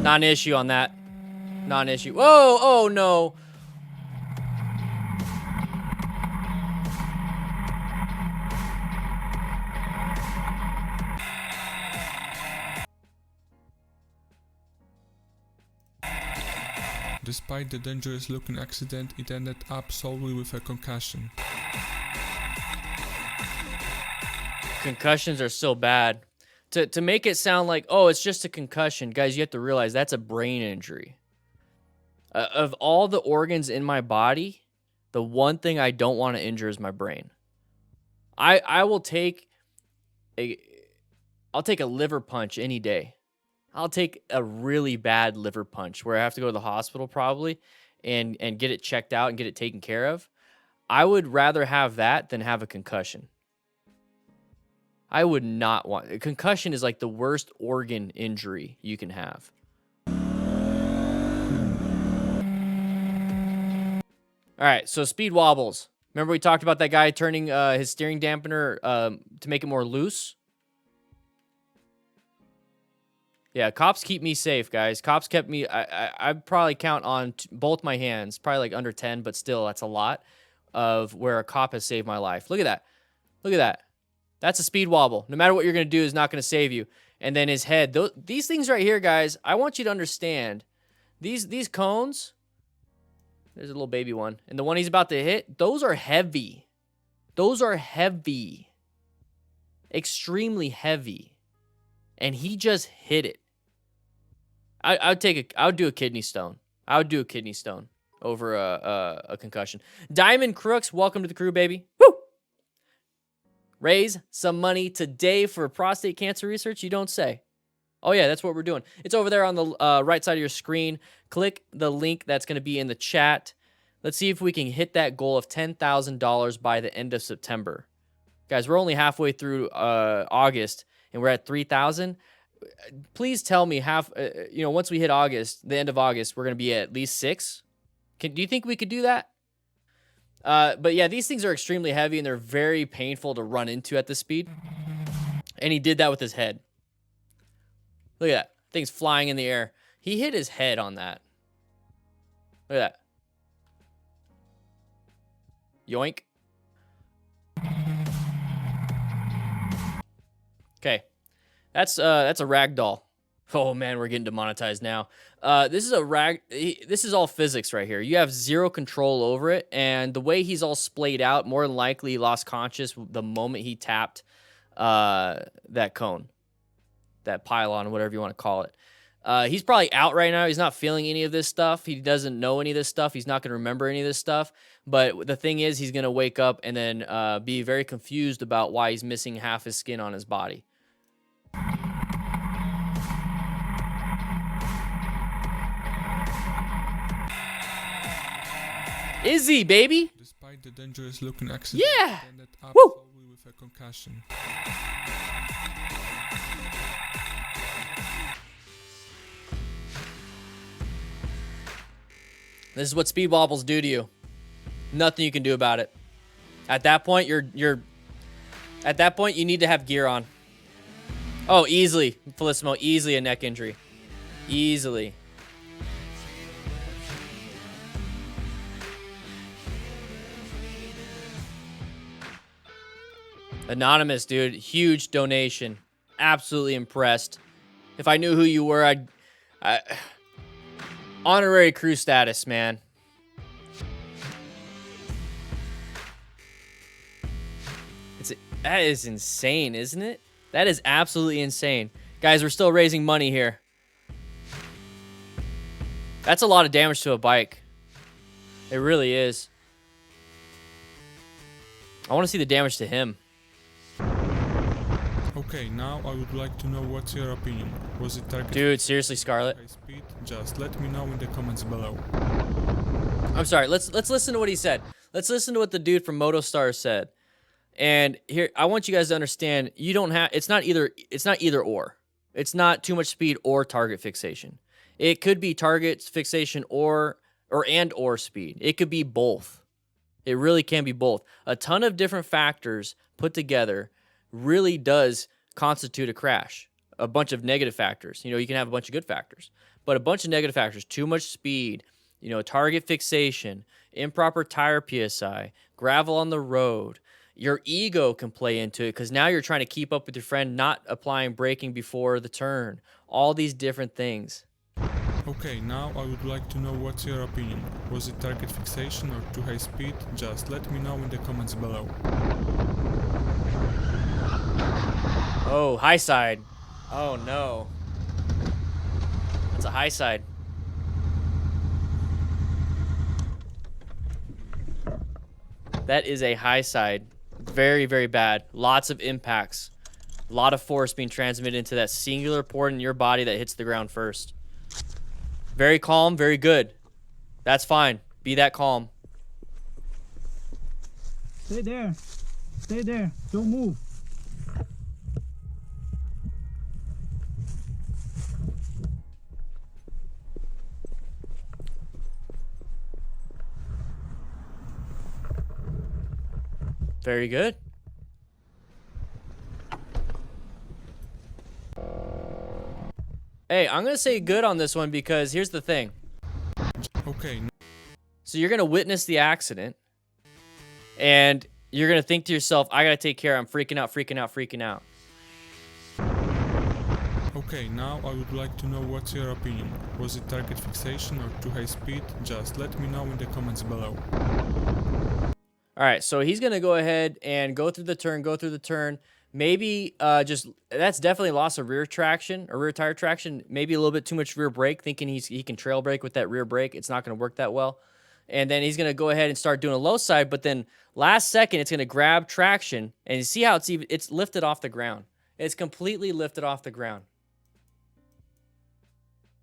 A: Non-issue on that. Non-issue. Whoa, oh no.
F: Despite the dangerous looking accident, it ended up solely with a concussion.
A: Concussions are so bad. To make it sound like, oh, it's just a concussion, guys, you have to realize that's a brain injury. Of all the organs in my body, the one thing I don't want to injure is my brain. I'll take a liver punch any day. I'll take a really bad liver punch where I have to go to the hospital probably and get it checked out and get it taken care of. I would rather have that than have a concussion. I would not want... A concussion is like the worst organ injury you can have. All right, so speed wobbles. Remember we talked about that guy turning his steering dampener to make it more loose? Yeah, cops keep me safe, guys. Cops kept me... I'd probably count on both my hands, probably like under 10, but still, that's a lot of where a cop has saved my life. Look at that. Look at that. That's a speed wobble. No matter what you're going to do is not going to save you. And then his head. These things right here, guys, I want you to understand. These cones, there's a little baby one. And the one he's about to hit, those are heavy. Those are heavy. Extremely heavy. And he just hit it. I would do a kidney stone. I would do a kidney stone over a concussion. Diamond Crooks, welcome to the crew, baby. Woo! Raise some money today for prostate cancer research? You don't say. Oh, yeah, that's what we're doing. It's over there on the right side of your screen. Click the link that's going to be in the chat. Let's see if we can hit that goal of $10,000 by the end of September. Guys, we're only halfway through August, and we're at 3,000. Please tell me once we hit August, the end of August, we're going to be at least 6. Do you think we could do that? But yeah, these things are extremely heavy and they're very painful to run into at this speed. And he did that with his head. Look at that. Thing's flying in the air. He hit his head on that. Look at that. Yoink. Okay. That's a ragdoll. Oh man, we're getting demonetized now. This is all physics right here. You have zero control over it, and the way he's all splayed out, more than likely he lost conscious the moment he tapped that cone, that pylon, whatever you want to call it. He's probably out right now. He's not feeling any of this stuff. He doesn't know any of this stuff. He's not going to remember any of this stuff. But the thing is, he's going to wake up and then be very confused about why he's missing half his skin on his body. Izzy, baby.
F: Despite the dangerous looking accident,
A: Yeah.
F: it ended up
A: Woo.
F: solely with a concussion.
A: This is what speed wobbles do to you. Nothing you can do about it. At that point, at that point, you need to have gear on. Oh, easily, Felissimo, easily a neck injury. Easily. Anonymous, dude. Huge donation. Absolutely impressed. If I knew who you were, I'd honorary crew status, man. That is insane, isn't it? That is absolutely insane. Guys, we're still raising money here. That's a lot of damage to a bike. It really is. I want to see the damage to him.
F: Okay, now I would like to know what's your opinion. Was it target
A: Dude, seriously, Scarlet.
F: high speed? Just let me know in the comments below.
A: I'm sorry. Let's listen to what he said. Let's listen to what the dude from MotoStar said. And here, I want you guys to understand, you don't have, it's not either or. It's not too much speed or target fixation. It could be target fixation or speed. It could be both. It really can be both. A ton of different factors put together really does constitute a crash. A bunch of negative factors. You know, you can have a bunch of good factors, but a bunch of negative factors, too much speed, you know, target fixation, improper tire PSI, gravel on the road. Your ego can play into it because now you're trying to keep up with your friend, not applying braking before the turn. All these different things.
F: Okay, now I would like to know what's your opinion. Was it target fixation or too high speed? Just let me know in the comments below.
A: Oh, high side. Oh no. That's a high side. That is a high side. Very, very bad. Lots of impacts. A lot of force being transmitted into that singular port in your body that hits the ground first. Very calm, very good. That's fine. Be that calm.
E: Stay there. Stay there. Don't move.
A: Very good. Hey, I'm going to say good on this one because here's the thing.
F: Okay,
A: So you're going to witness the accident and you're going to think to yourself, I got to take care. I'm freaking out, freaking out, freaking out.
F: okay, now I would like to know what's your opinion. Was it target fixation or too high speed? Just let me know in the comments below.
A: All right, so he's going to go ahead and go through the turn, Maybe just, that's definitely loss of rear traction or rear tire traction. Maybe a little bit too much rear brake, thinking he can trail brake with that rear brake. It's not going to work that well. And then he's going to go ahead and start doing a low side, but then last second, it's going to grab traction. And you see how it's lifted off the ground. It's completely lifted off the ground.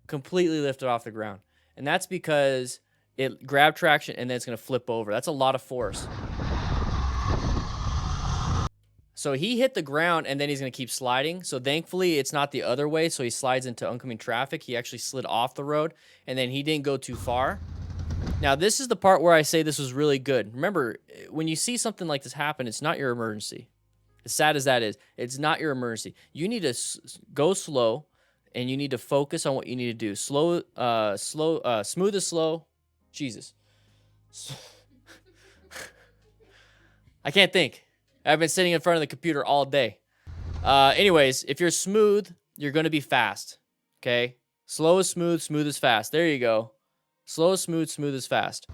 A: Completely lifted off the ground. And that's because it grabbed traction and then it's going to flip over. That's a lot of force. So he hit the ground and then he's going to keep sliding. So thankfully it's not the other way. So he slides into oncoming traffic. He actually slid off the road and then he didn't go too far. Now this is the part where I say this was really good. Remember, when you see something like this happen, it's not your emergency. As sad as that is, it's not your emergency. You need to go slow and you need to focus on what you need to do. Smooth is slow. Jesus. I can't think. I've been sitting in front of the computer all day. Anyways, if you're smooth, you're going to be fast. Okay? Slow is smooth, smooth is fast. There you go. Slow is smooth, smooth is fast.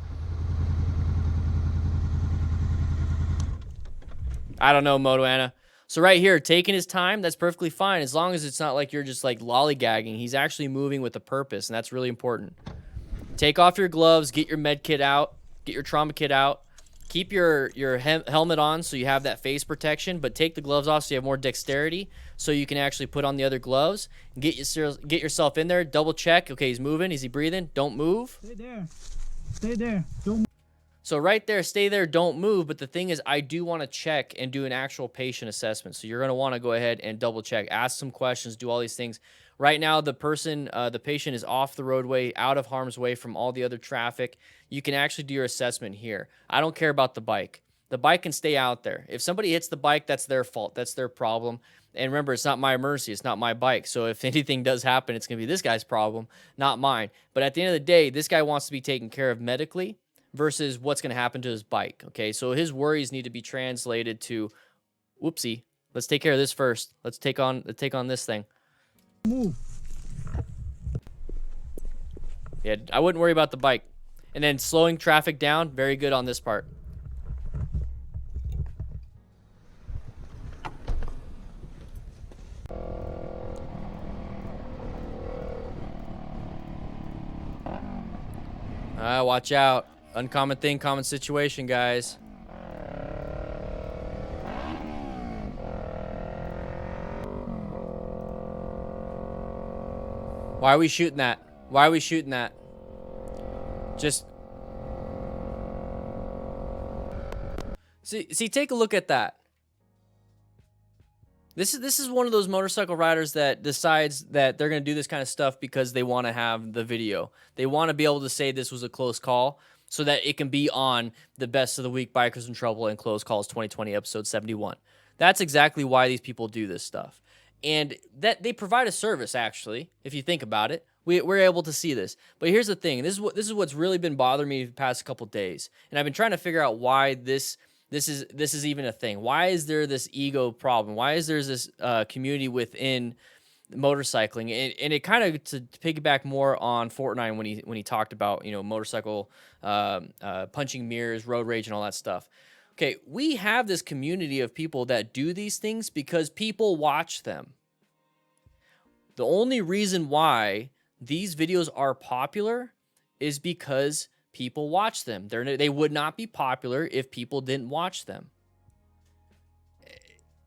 A: I don't know, Moto Anna. So right here, taking his time, that's perfectly fine. As long as it's not like you're just like lollygagging. He's actually moving with a purpose, and that's really important. Take off your gloves, get your med kit out, get your trauma kit out. Keep your helmet on so you have that face protection, but take the gloves off so you have more dexterity so you can actually put on the other gloves. Get yourself in there, double check. Okay, he's moving. Is he breathing? Don't move.
E: Stay there. Stay there. Don't move.
A: So right there, stay there, don't move. But the thing is, I do want to check and do an actual patient assessment. So you're going to want to go ahead and double check, ask some questions, do all these things. Right now, the patient is off the roadway, out of harm's way from all the other traffic. You can actually do your assessment here. I don't care about the bike. The bike can stay out there. If somebody hits the bike, that's their fault. That's their problem. And remember, it's not my emergency. It's not my bike. So if anything does happen, it's going to be this guy's problem, not mine. But at the end of the day, this guy wants to be taken care of medically versus what's going to happen to his bike. Okay, so his worries need to be translated to, whoopsie, let's take care of this first. Let's take on this thing.
E: Move.
A: Yeah, I wouldn't worry about the bike. And then slowing traffic down, very good on this part. Watch out. Uncommon thing, common situation, guys. Why are we shooting that? Why are we shooting that? Just see, take a look at that. This is one of those motorcycle riders that decides that they're going to do this kind of stuff because they want to have the video. They want to be able to say this was a close call so that it can be on the Best of the Week Bikers in Trouble and Close Calls 2020 episode 71. That's exactly why these people do this stuff. And that they provide a service, actually, if you think about it. We're able to see this. But here's the thing. This is what's really been bothering me the past couple days. And I've been trying to figure out why this is even a thing. Why is there this ego problem? Why is there this community within motorcycling? And it kind of to piggyback more on Fortnite when he talked about, you know, motorcycle punching mirrors, road rage, and all that stuff. Okay, we have this community of people that do these things because people watch them. The only reason why these videos are popular is because people watch them. They would not be popular if people didn't watch them.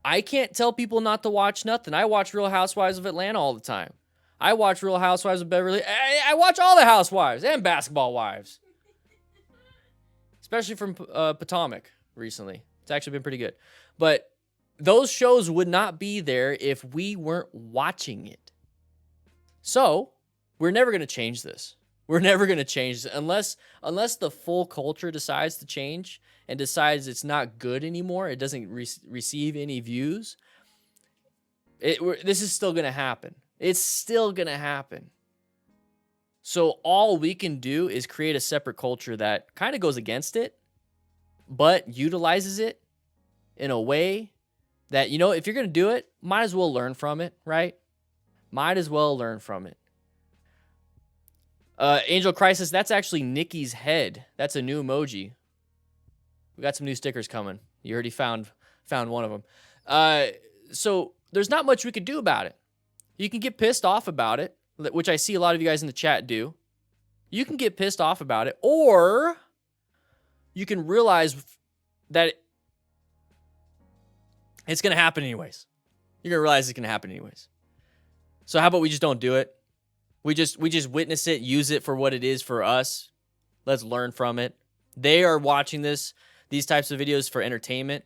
A: I can't tell people not to watch nothing. I watch Real Housewives of Atlanta all the time. I watch Real Housewives of Beverly. I watch all the Housewives and Basketball Wives. Especially from Potomac recently. It's actually been pretty good. But those shows would not be there if we weren't watching it. So, we're never going to change this. We're never going to change this unless the full culture decides to change and decides it's not good anymore. It doesn't receive any views. This is still going to happen. It's still going to happen. So all we can do is create a separate culture that kind of goes against it, but utilizes it in a way that, you know, if you're going to do it, might as well learn from it, right? Might as well learn from it. Angel Crisis, that's actually Nikki's head. That's a new emoji. We got some new stickers coming. You already found one of them. So there's not much we could do about it. You can get pissed off about it, which I see a lot of you guys in the chat do. You can get pissed off about it, or you can realize that it's going to happen anyways. You're going to realize it's going to happen anyways. So how about we just don't do it? We just witness it, use it for what it is for us. Let's learn from it. They are watching these types of videos for entertainment.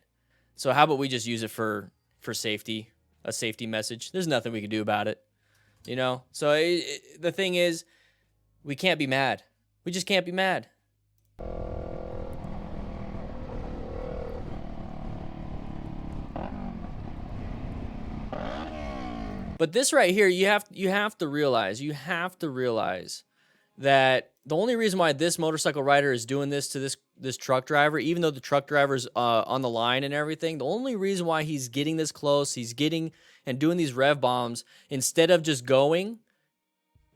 A: So how about we just use it for safety, a safety message? There's nothing we can do about it, you know? So the thing is, we can't be mad. We just can't be mad. But this right here, you have to realize that the only reason why this motorcycle rider is doing this to this truck driver, even though the truck driver's on the line and everything, the only reason why he's getting this close, he's getting and doing these rev bombs instead of just going,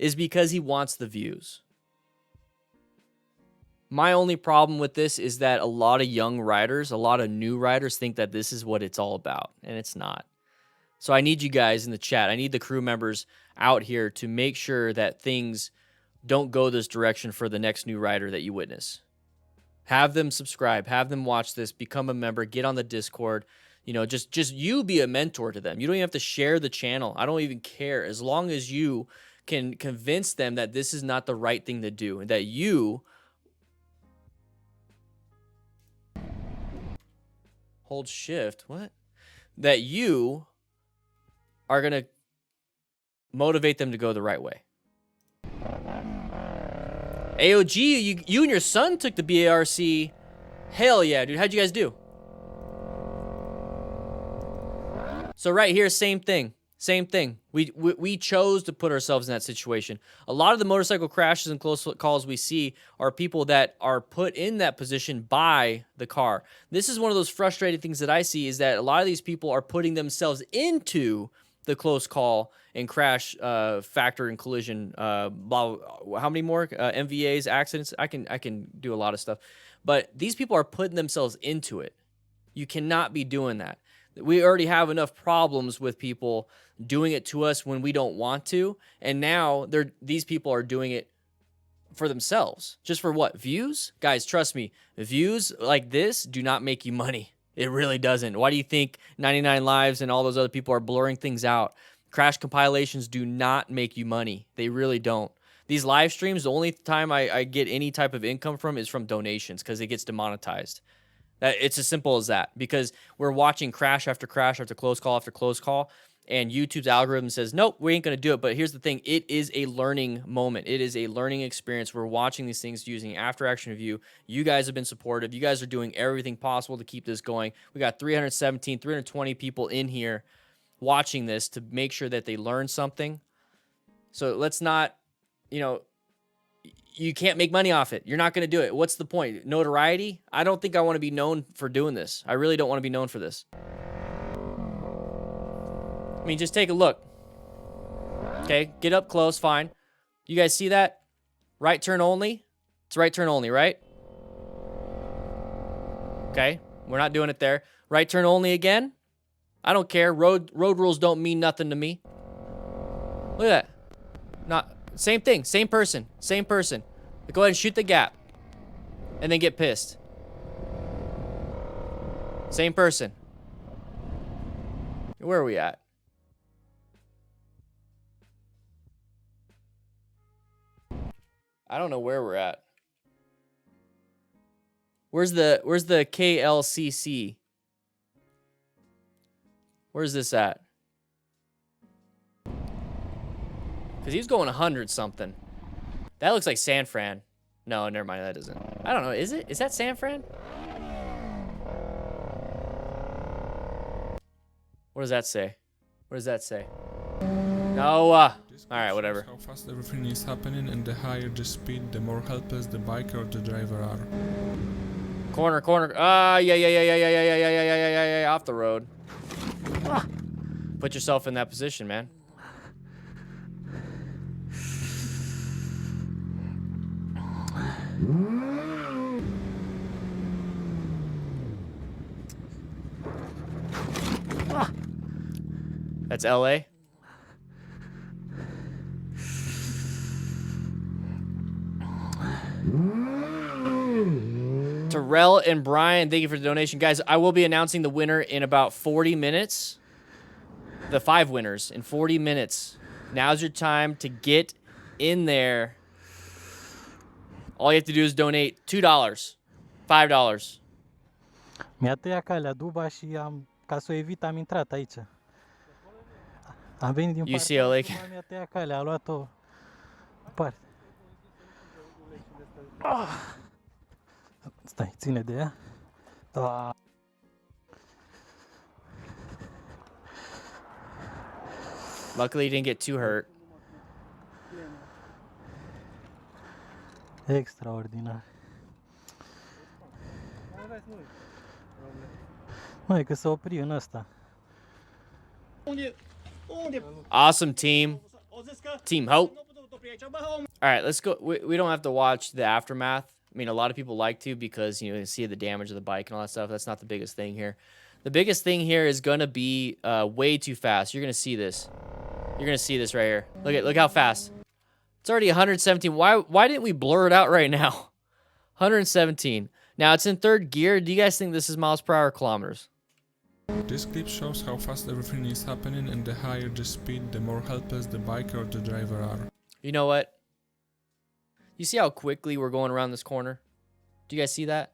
A: is because he wants the views. My only problem with this is that a lot of young riders, a lot of new riders think that this is what it's all about, and it's not. So I need you guys in the chat. I need the crew members out here to make sure that things don't go this direction for the next new rider that you witness. Have them subscribe. Have them watch this. Become a member. Get on the Discord. You know, just you be a mentor to them. You don't even have to share the channel. I don't even care. As long as you can convince them that this is not the right thing to do and that you hold shift. What? That you are going to motivate them to go the right way. AOG, you and your son took the BARC. Hell yeah, dude. How'd you guys do? So right here, same thing. Same thing. We chose to put ourselves in that situation. A lot of the motorcycle crashes and close calls we see are people that are put in that position by the car. This is one of those frustrating things that I see, is that a lot of these people are putting themselves into the close call and crash factor and collision. How many more MVAs, accidents? I can do a lot of stuff, but these people are putting themselves into it. You cannot be doing that. We already have enough problems with people doing it to us when we don't want to, and now these people are doing it for themselves. Just for what? Views? Guys, trust me, views like this do not make you money. It really doesn't. Why do you think 99 Lives and all those other people are blurring things out? Crash compilations do not make you money. They really don't. These live streams, the only time I get any type of income from is from donations because it gets demonetized. It's as simple as that, because we're watching crash after crash after close call, and YouTube's algorithm says, nope, we ain't going to do it. But here's the thing. It is a learning moment. It is a learning experience. We're watching these things using after action review. You guys have been supportive. You guys are doing everything possible to keep this going. We got 320 people in here watching this to make sure that they learn something. So let's not, you can't make money off it. You're not going to do it. What's the point? Notoriety? I don't think I want to be known for doing this. I really don't want to be known for this. I mean, just take a look. Okay, get up close, fine. You guys see that? Right turn only? It's right turn only, right? Okay, we're not doing it there. Right turn only again? I don't care. Road rules don't mean nothing to me. Look at that. Not same thing, same person. Go ahead and shoot the gap. And then get pissed. Same person. Where are we at? I don't know where we're at. Where's the KLCC? Where's this at? Because he's going 100 something. That looks like San Fran. No, never mind. That isn't. I don't know. Is it? Is that San Fran? What does that say? What does that say? No. All right, whatever.
F: How fast everything is happening, and the higher the speed, the more helpless the biker or the driver are.
A: Corner. Yeah. Off the road. Put yourself in that position, man. That's LA. Terrell and Brian, thank you for the donation. Guys, I will be announcing the winner in about 40 minutes. The 5 winners in 40 minutes. Now's your time to get in there. All you have to do is donate $2, $5.
H: Mi-a tăiat calea duba și ca să o evit am intrat aici. Am venit din
A: UCLA.
H: partea, mi-a tăiat calea, a luat-o aparte. Stai, ține de ea.
A: Luckily, you didn't get too hurt.
H: Extraordinar. Măi, că s-a oprit în ăsta.
A: Awesome, team. Team Hope. All right, let's go. We don't have to watch the aftermath. I mean, a lot of people like to because, you see the damage of the bike and all that stuff. That's not the biggest thing here. The biggest thing here is going to be way too fast. You're going to see this. You're going to see this right here. Look how fast. It's already 117. Why didn't we blur it out right now? 117. Now, it's in 3rd gear. Do you guys think this is miles per hour or kilometers?
F: This clip shows how fast everything is happening, and the higher the speed, the more helpless the biker or the driver are.
A: You know what? You see how quickly we're going around this corner? Do you guys see that?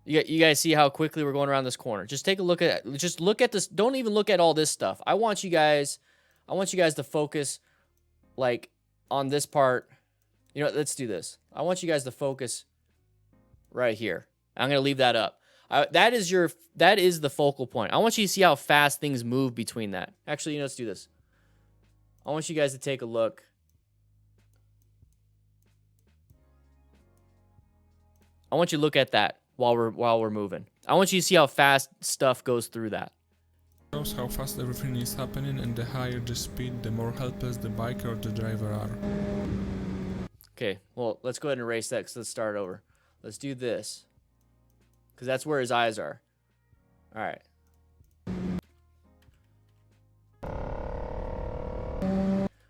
A: You guys see how quickly we're going around this corner? Just take a look at it. Just look at this. Don't even look at all this stuff. I want you guys to focus like on this part. Let's do this. I want you guys to focus right here. I'm going to leave that up. That is the focal point. I want you to see how fast things move between that. Actually, let's do this. I want you guys to take a look. I want you to look at that while we're moving. I want you to see how fast stuff goes through that.
F: Shows how fast everything is happening, and the higher the speed, the more helpless the biker or the driver are.
A: Okay, well, let's go ahead and erase that, because let's start over. Let's do this. Because that's where his eyes are. All right.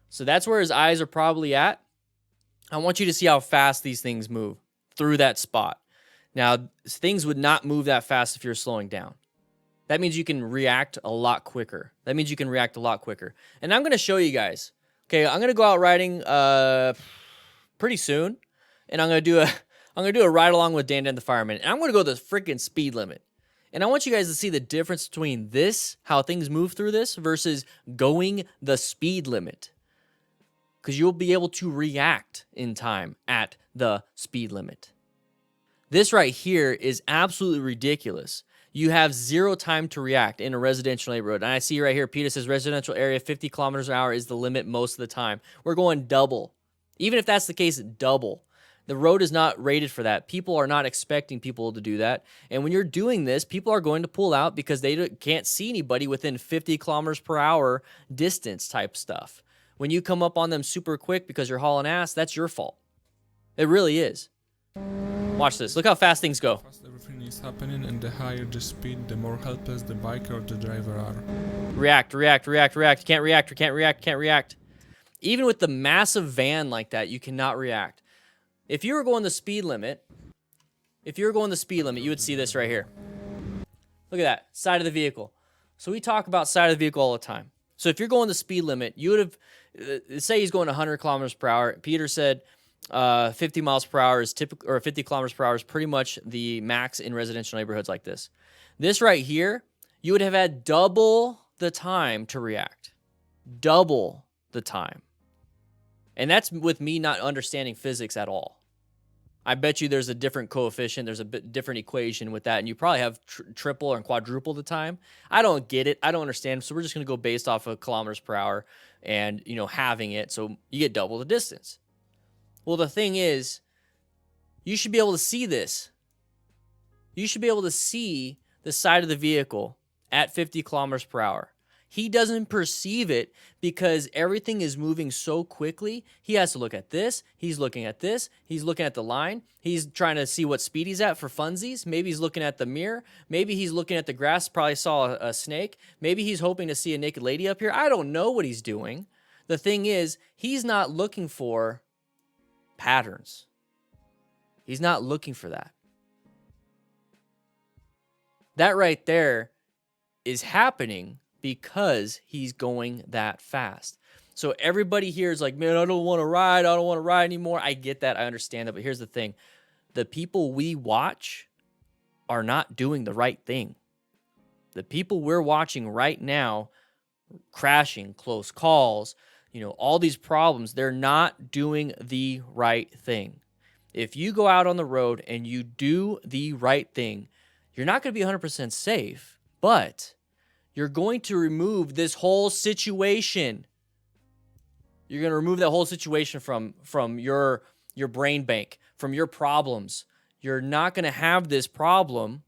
A: So that's where his eyes are probably at. I want you to see how fast these things move through that spot. Now, things would not move that fast if you're slowing down. That means you can react a lot quicker. And I'm going to show you guys. Okay, I'm going to go out riding pretty soon, and I'm going to do a ride along with Dan the Fireman. And I'm going to go the freaking speed limit. And I want you guys to see the difference between this, how things move through this, versus going the speed limit. Because you'll be able to react in time at the speed limit. This right here is absolutely ridiculous. You have 0 time to react in a residential neighborhood. And I see right here, Peter says residential area 50 kilometers an hour is the limit most of the time. We're going double. Even if that's the case, double. The road is not rated for that. People are not expecting people to do that. And when you're doing this, people are going to pull out because they can't see anybody within 50 kilometers per hour distance type stuff. When you come up on them super quick because you're hauling ass, that's your fault. It really is. Watch this. Look how fast things go.
F: Fast everything is happening, and the higher the speed, the more helpless the biker or the driver are.
A: React. Can't react. Even with the massive van like that, you cannot react. If you were going the speed limit, you would see this right here. Look at that, side of the vehicle. So we talk about side of the vehicle all the time. So if you're going the speed limit, you would have, say he's going 100 kilometers per hour. Peter said 50 miles per hour is typical, or 50 kilometers per hour is pretty much the max in residential neighborhoods like this. This right here, you would have had double the time to react. Double the time. And that's with me not understanding physics at all. I bet you there's a different coefficient, there's a bit different equation with that, and you probably have triple or quadruple the time. I don't get it. I don't understand. So we're just going to go based off of kilometers per hour and, having it. So you get double the distance. Well, the thing is, you should be able to see this. You should be able to see the side of the vehicle at 50 kilometers per hour. He doesn't perceive it because everything is moving so quickly. He has to look at this. He's looking at this. He's looking at the line. He's trying to see what speed he's at for funsies. Maybe he's looking at the mirror. Maybe he's looking at the grass. Probably saw a snake. Maybe he's hoping to see a naked lady up here. I don't know what he's doing. The thing is, he's not looking for patterns. He's not looking for that. That right there is happening because he's going that fast. So everybody here is like, man, I don't want to ride anymore. I get that. I understand that. But here's the thing. The people we watch are not doing the right thing. The people we're watching right now, crashing, close calls, all these problems, they're not doing the right thing. If you go out on the road and you do the right thing, you're not going to be 100% safe, but you're going to remove this whole situation. You're going to remove that whole situation from your brain bank, from your problems. You're not going to have this problem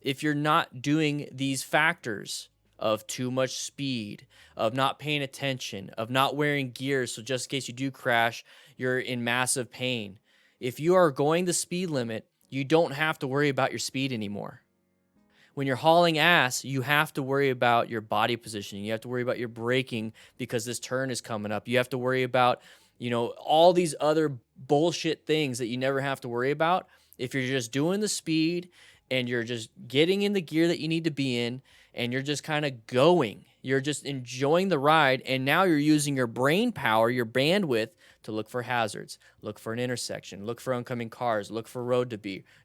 A: if you're not doing these factors of too much speed, of not paying attention, of not wearing gear, so just in case you do crash, you're in massive pain. If you are going the speed limit, you don't have to worry about your speed anymore. When you're hauling ass, you have to worry about your body positioning. You have to worry about your braking because this turn is coming up. You have to worry about, all these other bullshit things that you never have to worry about. If you're just doing the speed and you're just getting in the gear that you need to be in and you're just kind of going, you're just enjoying the ride, and now you're using your brain power, your bandwidth, to look for hazards, look for an intersection, look for oncoming cars, look for road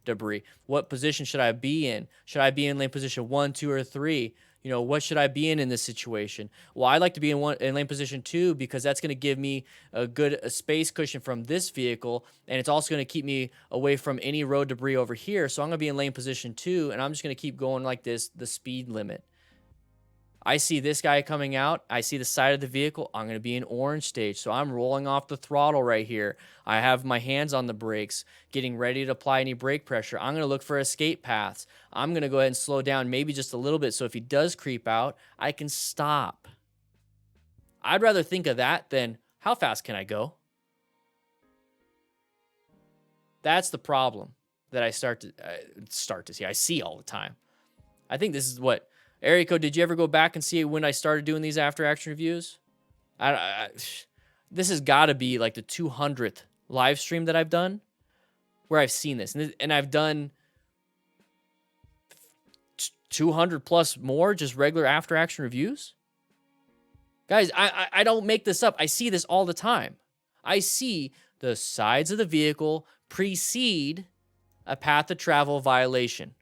A: debris. What position should I be in? Should I be in lane position 1, 2, or 3? What should I be in this situation? Well, I like to be in lane position 2 because that's going to give me a good space cushion from this vehicle, and it's also going to keep me away from any road debris over here. So I'm going to be in lane position 2, and I'm just going to keep going like this, the speed limit. I see this guy coming out. I see the side of the vehicle. I'm going to be in orange stage. So I'm rolling off the throttle right here. I have my hands on the brakes, getting ready to apply any brake pressure. I'm going to look for escape paths. I'm going to go ahead and slow down maybe just a little bit. So if he does creep out, I can stop. I'd rather think of that than how fast can I go? That's the problem that I start to see. I see all the time. I think this is what... Erico, did you ever go back and see when I started doing these after action reviews? This has got to be like the 200th live stream that I've done where I've seen this. And I've done 200 plus more just regular after action reviews? Guys, I don't make this up. I see this all the time. I see the sides of the vehicle precede a path of travel violation.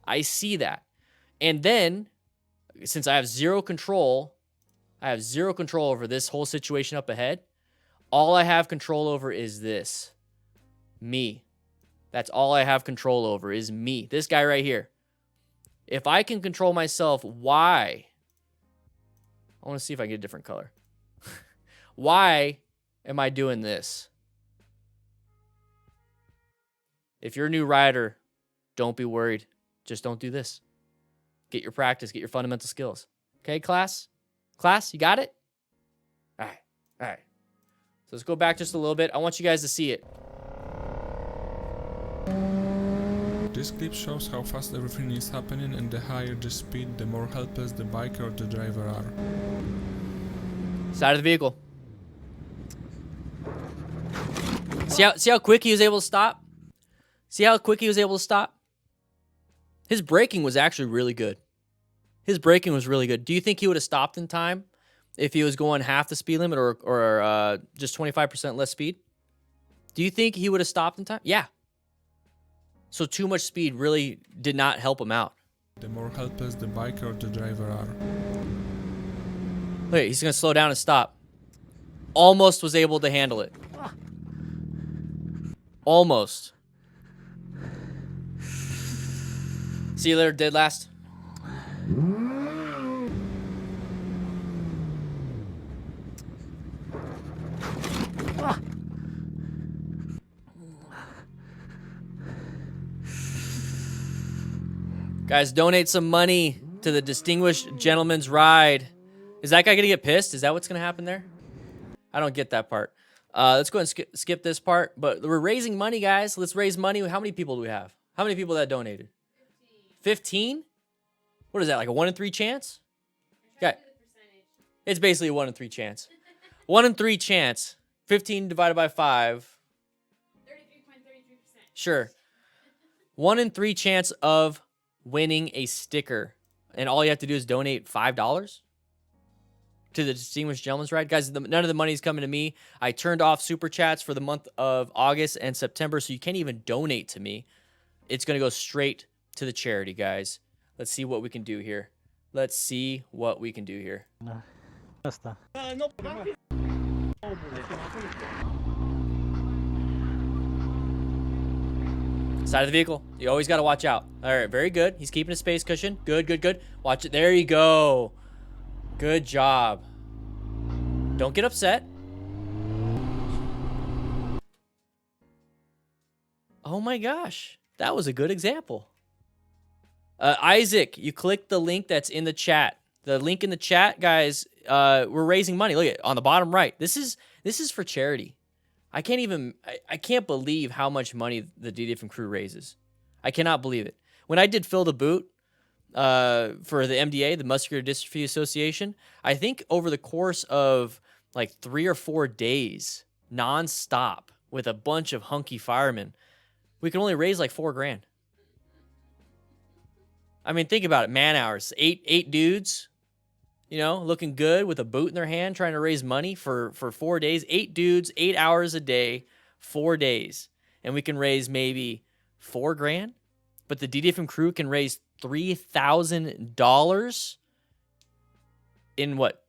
A: I see that. And then, since I have zero control over this whole situation up ahead, all I have control over is this. Me. That's all I have control over is me. This guy right here. If I can control myself, why? I want to see if I can get a different color. Why am I doing this? If you're a new rider, don't be worried. Just don't do this. Get your practice, get your fundamental skills. Okay, class? Class, you got it? All right, all right. So let's go back just a little bit. I want you guys to see it.
F: This clip shows how fast everything is happening, and the higher the speed, the more helpless the biker or the driver are.
A: Side of the vehicle. See how quick he was able to stop? See how quick he was able to stop? His braking was actually really good. His braking was really good. Do you think he would have stopped in time if he was going half the speed limit or just 25% less speed? Do you think he would have stopped in time? Yeah. So too much speed really did not help him out.
F: The more helpless the biker or the driver are.
A: Look, he's going to slow down and stop. Almost was able to handle it. Almost. See you later, dead last. Guys, donate some money to the Distinguished Gentleman's Ride. Is that guy gonna get pissed? Is that what's gonna happen there? I don't get that part. Let's go ahead and skip this part. But we're raising money, guys. Let's raise money. How many people do we have? How many people that donated? 15? What is that, like a 1 in 3 chance? Yeah. It's basically a 1 in 3 chance. 1 in 3 chance. 15 divided by 5.
B: 33.33%.
A: Sure. 1 in 3 chance of winning a sticker. And all you have to do is donate $5 to the Distinguished Gentleman's Ride. Guys, none of the money is coming to me. I turned off super chats for the month of August and September, so you can't even donate to me. It's going to go straight to the charity, guys. Let's see what we can do here. Let's see what we can do here.
H: Asta.
A: Side of the vehicle. You always got to watch out. All right, very good. He's keeping his space cushion. Good, good, good. Watch it. There you go. Good job. Don't get upset. Oh my gosh. That was a good example. Isaac, you click the link that's in the chat. The link in the chat, guys, we're raising money. Look at it, on the bottom right. This is for charity. I can't believe how much money the DDFM crew raises. I cannot believe it. When I did Fill the Boot for the MDA, the Muscular Dystrophy Association, I think over the course of like 3 or 4 days, nonstop, with a bunch of hunky firemen, we can only raise like $4 grand. I mean, think about it. Man hours. Eight dudes, you know, looking good with a boot in their hand, trying to raise money for 4 days. 8 dudes, 8 hours a day, 4 days. And we can raise maybe $4 grand. But the DDFM crew can raise $3,000 in what?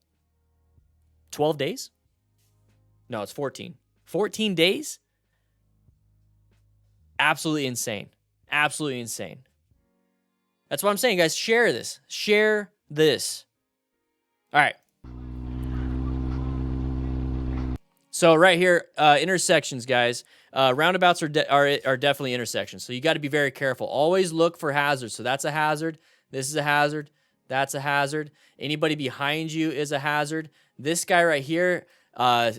A: 12 days? No, it's 14. 14 days? Absolutely insane. Absolutely insane. That's what I'm saying, guys. Share this. Share this. All right. So right here, intersections, guys. Roundabouts are definitely intersections. So you got to be very careful. Always look for hazards. So that's a hazard. This is a hazard. That's a hazard. Anybody behind you is a hazard. This guy right here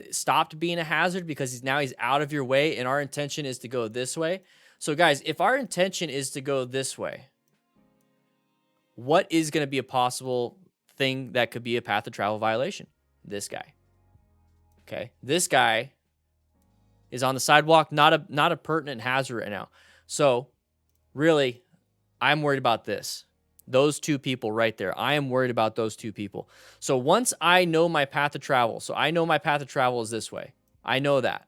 A: stopped being a hazard because he's out of your way, and our intention is to go this way. So guys, if our intention is to go this way, what is going to be a possible thing that could be a path of travel violation? This guy. Okay, this guy is on the sidewalk, not a pertinent hazard right now. So really, I'm worried about this. Those two people right there. I am worried about those two people. So once I know my path of travel, so I know my path of travel is this way. I know that.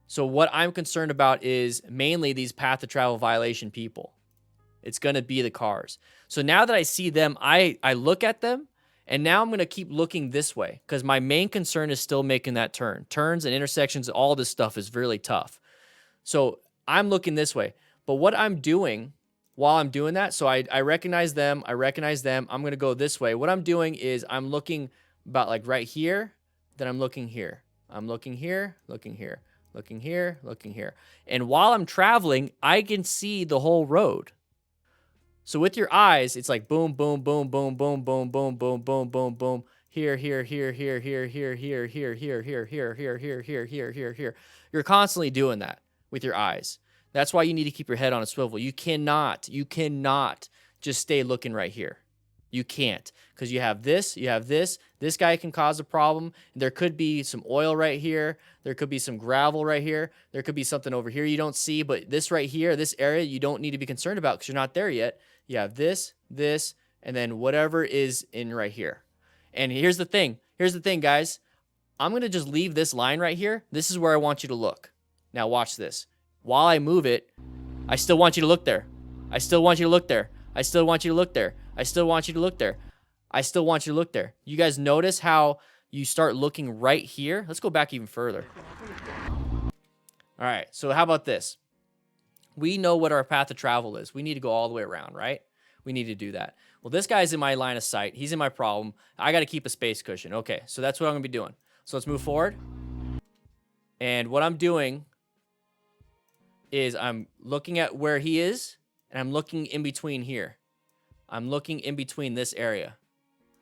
A: So what I'm concerned about is mainly these path of travel violation people. It's going to be the cars. So now that I see them, I look at them, and now I'm going to keep looking this way because my main concern is still making that turn. Turns and intersections, all this stuff is really tough. So I'm looking this way. But what I'm doing while I'm doing that, so I recognize them. I'm going to go this way. What I'm doing is I'm looking about like right here. Then I'm looking here. I'm looking here, looking here, looking here, looking here. And while I'm traveling, I can see the whole road. So with your eyes, it's like boom, boom, boom, boom, boom, boom, boom, boom, boom, boom, boom. Here, here, here, here, here, here, here, here, here, here, here, here, here, here, here, here, here. You're constantly doing that with your eyes. That's why you need to keep your head on a swivel. You cannot just stay looking right here. You can't, because you have this. This guy can cause a problem. There could be some oil right here. There could be some gravel right here. There could be something over here you don't see, but this right here, this area, you don't need to be concerned about because you're not there yet. You have this, and then whatever is in right here. And here's the thing, guys. I'm going to just leave this line right here. This is where I want you to look. Now watch this. While I move it, I still want you to look there. I still want you to look there. I still want you to look there. I still want you to look there. I still want you to look there. You guys notice how you start looking right here? Let's go back even further. All right, so how about this? We know what our path of travel is. We need to go all the way around, right? We need to do that. Well, this guy's in my line of sight. He's in my problem. I got to keep a space cushion. Okay, so that's what I'm going to be doing. So let's move forward. And what I'm doing is I'm looking at where he is, and I'm looking in between here. I'm looking in between this area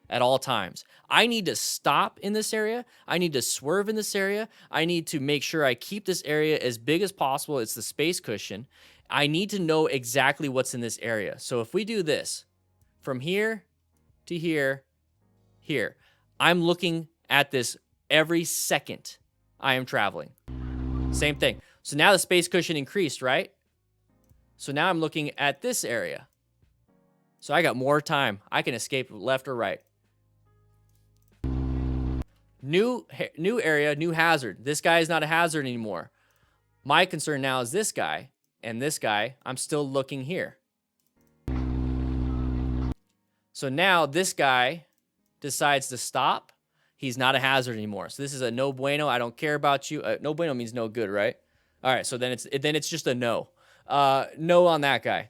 A: at all times. I need to stop in this area. I need to swerve in this area. I need to make sure I keep this area as big as possible. It's the space cushion. I need to know exactly what's in this area. So if we do this from here to here, I'm looking at this every second I am traveling. Same thing. So now the space cushion increased, right? So now I'm looking at this area. So I got more time. I can escape left or right. New area, new hazard. This guy is not a hazard anymore. My concern now is this guy and this guy. I'm still looking here. So now this guy decides to stop. He's not a hazard anymore. So this is a no bueno. I don't care about you. No bueno means no good, right? All right, so then it's just a no. No on that guy.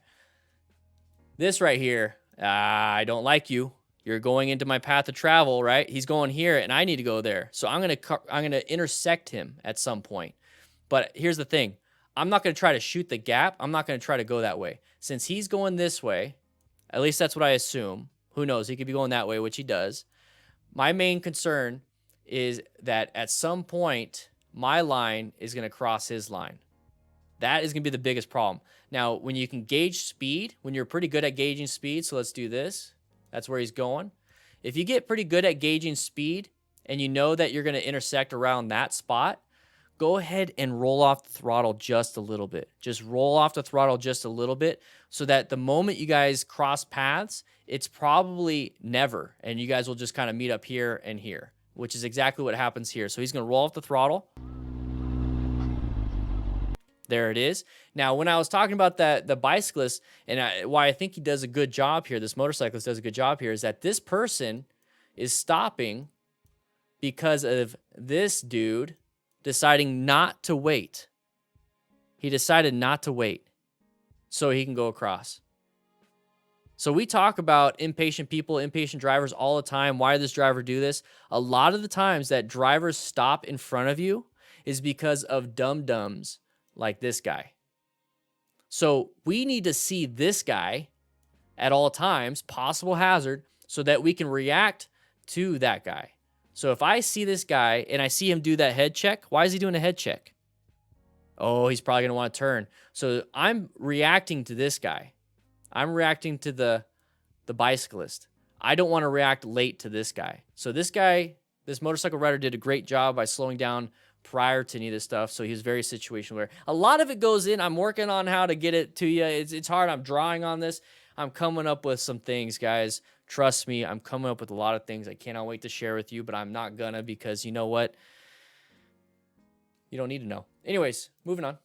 A: This right here, I don't like you. You're going into my path of travel, right? He's going here, and I need to go there. So I'm gonna intersect him at some point. But here's the thing. I'm not gonna try to shoot the gap. I'm not gonna try to go that way. Since he's going this way, at least that's what I assume. Who knows? He could be going that way, which he does. My main concern is that at some point, my line is gonna cross his line. That is going to be the biggest problem. Now, when you can gauge speed, when you're pretty good at gauging speed, so let's do this. That's where he's going. If you get pretty good at gauging speed and you know that you're going to intersect around that spot, go ahead and roll off the throttle just a little bit. Just roll off the throttle just a little bit so that the moment you guys cross paths, it's probably never, and you guys will just kind of meet up here and here, which is exactly what happens here. So he's going to roll off the throttle. There it is. Now, when I was talking about the bicyclist and why I think he does a good job here, this motorcyclist does a good job here, is that this person is stopping because of this dude deciding not to wait. He decided not to wait so he can go across. So we talk about impatient people, impatient drivers all the time. Why did this driver do this? A lot of the times that drivers stop in front of you is because of dum-dums like this guy. So we need to see this guy at all times, possible hazard, so that we can react to that guy. So if I see this guy and I see him do that head check, why is he doing a head check? Oh, he's probably going to want to turn. So I'm reacting to this guy. I'm reacting to the bicyclist. I don't want to react late to this guy. So this guy, this motorcycle rider did a great job by slowing down prior to any of this stuff, so he was very situational aware. A lot of it goes in. I'm working on how to get it to you. It's hard. I'm drawing on this. I'm coming up with some things, guys. Trust me, I'm coming up with a lot of things I cannot wait to share with you, but I'm not gonna because you know what? You don't need to know. Anyways, moving on.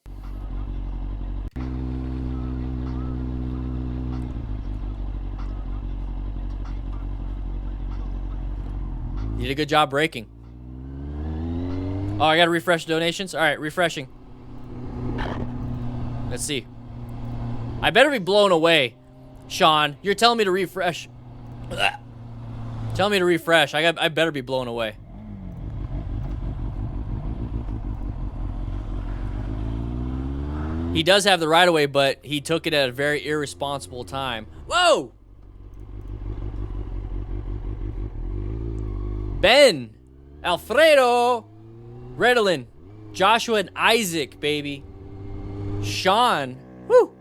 A: You did a good job braking. Oh, I gotta refresh donations? All right, refreshing. Let's see. I better be blown away, Sean. You're telling me to refresh. Tell me to refresh. I better be blown away. He does have the right of way, but he took it at a very irresponsible time. Whoa! Ben, Alfredo, Redolin, Joshua, and Isaac, baby. Sean, whoo!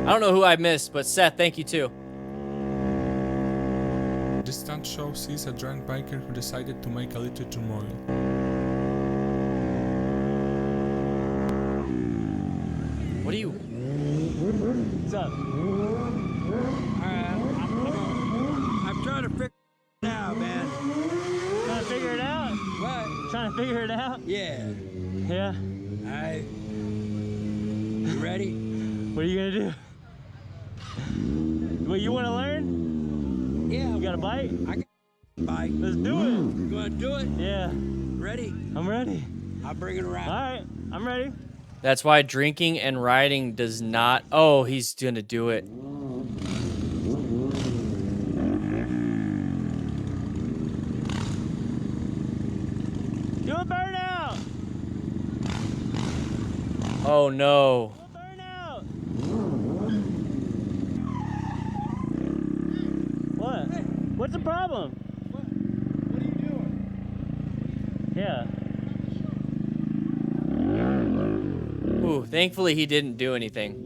A: I don't know who I missed, but Seth, thank you too.
F: This stunt show sees a drunk biker who decided to make a little turmoil.
A: What are you?
I: What's up? I'm trying to figure it out, man.
J: Trying to figure it out?
I: What?
J: Trying to figure it out?
I: Yeah.
J: Yeah.
I: You ready?
J: What are you gonna do? What, you wanna learn?
I: Yeah.
J: You got a bite?
I: I got a bike.
J: Let's do it.
I: You gonna do it?
J: Yeah.
I: Ready?
J: I'm ready.
I: I'll bring it around.
J: Alright, I'm ready.
A: That's why drinking and riding does not... Oh, he's gonna do it.
J: Do a burnout!
A: Oh no.
J: Do a burnout! What? What's the problem?
E: What are you doing?
J: Yeah.
A: Ooh, thankfully he didn't do anything.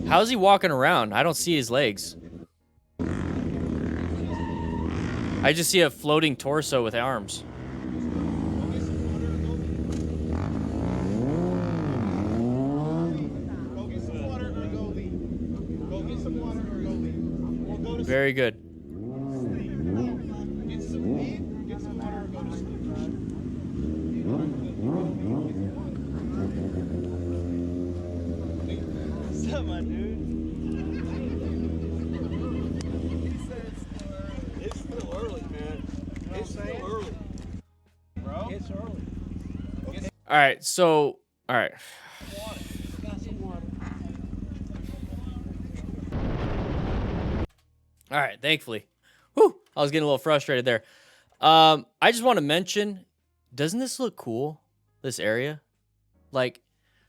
A: How's he walking around? I don't see his legs. I just see a floating torso with arms. Very good.
J: What's up, my dude?
E: It's still early, man. It's still early. Bro? It's early.
A: All right, so, all right. All right, thankfully. Whew, I was getting a little frustrated there. I just want to mention, doesn't this look cool, this area? Like,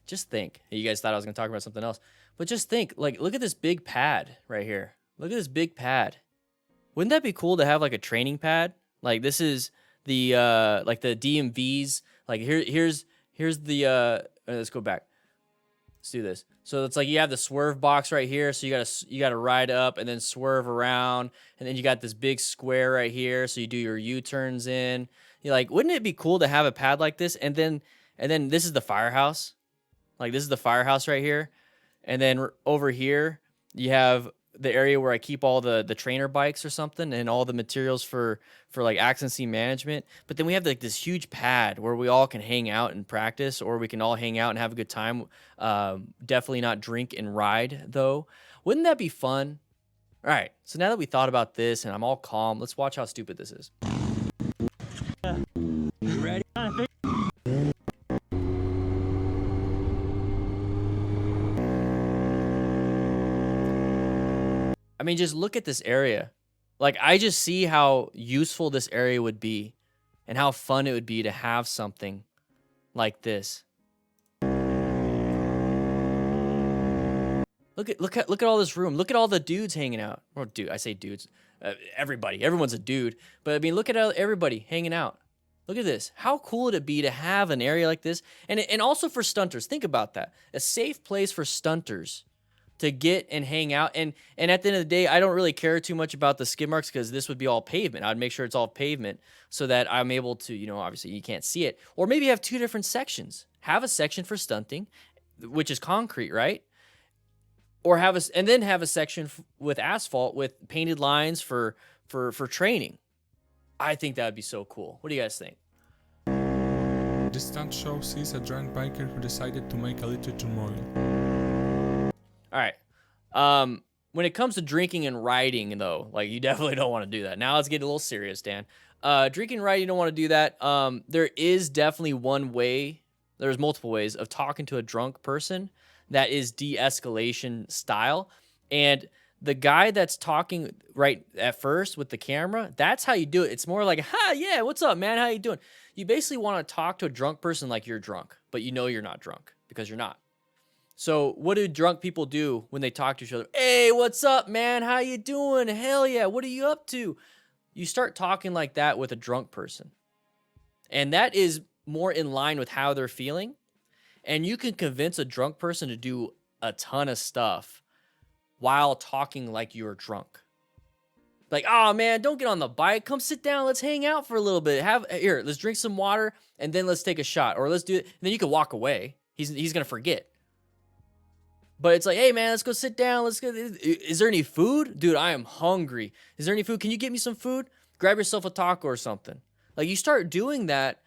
A: just think. You guys thought I was going to talk about something else. But just think, like, look at this big pad right here. Look at this big pad. Wouldn't that be cool to have, like, a training pad? Like, this is the, like, the DMVs. Like, here's the, let's go back. Let's do this. So it's like you have the swerve box right here. So you gotta ride up and then swerve around, and then you got this big square right here. So you do your U-turns in. You're like, wouldn't it be cool to have a pad like this? And then this is the firehouse. Like this is the firehouse right here, and then over here you have the area where I keep all the trainer bikes or something and all the materials for like accident scene management. But then we have like this huge pad where we all can hang out and practice, or we can all hang out and have a good time. Definitely not drink and ride though. Wouldn't that be fun? All right. So now that we thought about this and I'm all calm, let's watch how stupid this is.
I: You ready?
A: I mean, just look at this area. Like, I just see how useful this area would be and how fun it would be to have something like this. Look at all this room. Look at all the dudes hanging out. Or dude, I say dudes. Everybody. Everyone's a dude. But I mean, look at everybody hanging out. Look at this. How cool would it be to have an area like this? And also for stunters. Think about that. A safe place for stunters to get and hang out. And at the end of the day, I don't really care too much about the skid marks because this would be all pavement. I'd make sure it's all pavement so that I'm able to, you know, obviously you can't see it. Or maybe have two different sections. Have a section for stunting, which is concrete, right? Or have a section with asphalt with painted lines for training. I think that would be so cool. What do you guys think?
F: This stunt show sees a drunk biker who decided to make a little turmoil.
A: All right. When it comes to drinking and riding, though, like you definitely don't want to do that. Now let's get a little serious, Dan. Drinking and riding, you don't want to do that. There is definitely one way. There's multiple ways of talking to a drunk person that is de-escalation style. And the guy that's talking right at first with the camera, that's how you do it. It's more like, "Hi, yeah, what's up, man? How you doing?" You basically want to talk to a drunk person like you're drunk, but you know you're not drunk because you're not. So what do drunk people do when they talk to each other? "Hey, what's up, man? How you doing? Hell yeah, what are you up to?" You start talking like that with a drunk person. And that is more in line with how they're feeling. And you can convince a drunk person to do a ton of stuff while talking like you're drunk. Like, "Oh man, don't get on the bike. Come sit down. Let's hang out for a little bit. Here, let's drink some water and then let's take a shot. Or let's do it." And then you can walk away. He's gonna forget. But it's like, "Hey man, let's go sit down. Let's go. Is there any food? Dude, I am hungry. Is there any food? Can you get me some food? Grab yourself a taco or something." Like you start doing that,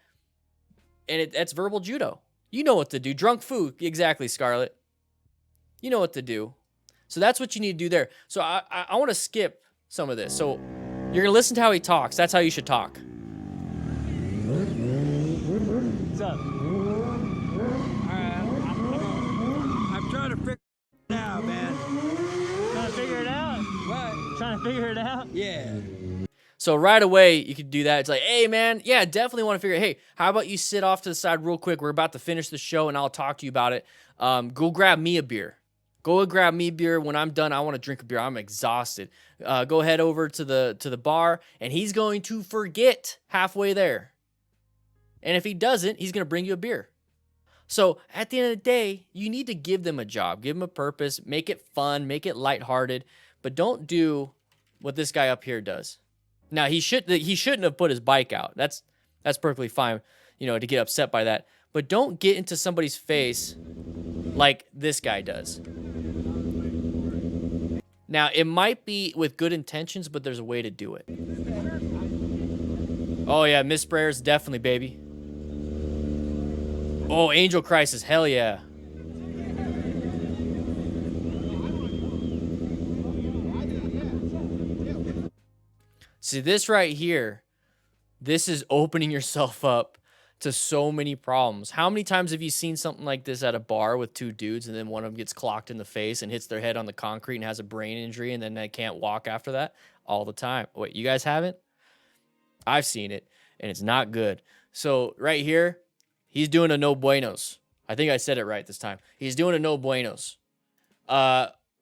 A: and that's verbal judo. You know what to do. Drunk food. Exactly, Scarlett. You know what to do. So that's what you need to do there. So I want to skip some of this. So you're going to listen to how he talks. That's how you should talk.
J: What's up?
I: I'm trying to figure it out, man.
J: Trying to figure it out?
I: What?
J: Trying to figure it out?
I: Yeah.
A: So right away, you could do that. It's like, "Hey, man, yeah, definitely want to figure, hey, how about you sit off to the side real quick? We're about to finish the show, and I'll talk to you about it. Go grab me a beer. Go and grab me a beer. When I'm done, I want to drink a beer. I'm exhausted. Go head over to the bar, and he's going to forget halfway there. And if he doesn't, he's going to bring you a beer." So at the end of the day, you need to give them a job. Give them a purpose. Make it fun. Make it lighthearted. But don't do what this guy up here does. Now, he shouldn't have put his bike out. That's perfectly fine, you know, to get upset by that. But don't get into somebody's face like this guy does. Now, it might be with good intentions, but there's a way to do it. Oh, yeah, Miss Sprayers, definitely, baby. Oh, Angel Crisis, hell yeah. See, this right here, this is opening yourself up to so many problems. How many times have you seen something like this at a bar with two dudes and then one of them gets clocked in the face and hits their head on the concrete and has a brain injury and then they can't walk after that? All the time. Wait, you guys haven't? I've seen it, and it's not good. So right here, he's doing a no buenos. I think I said it right this time. He's doing a no buenos.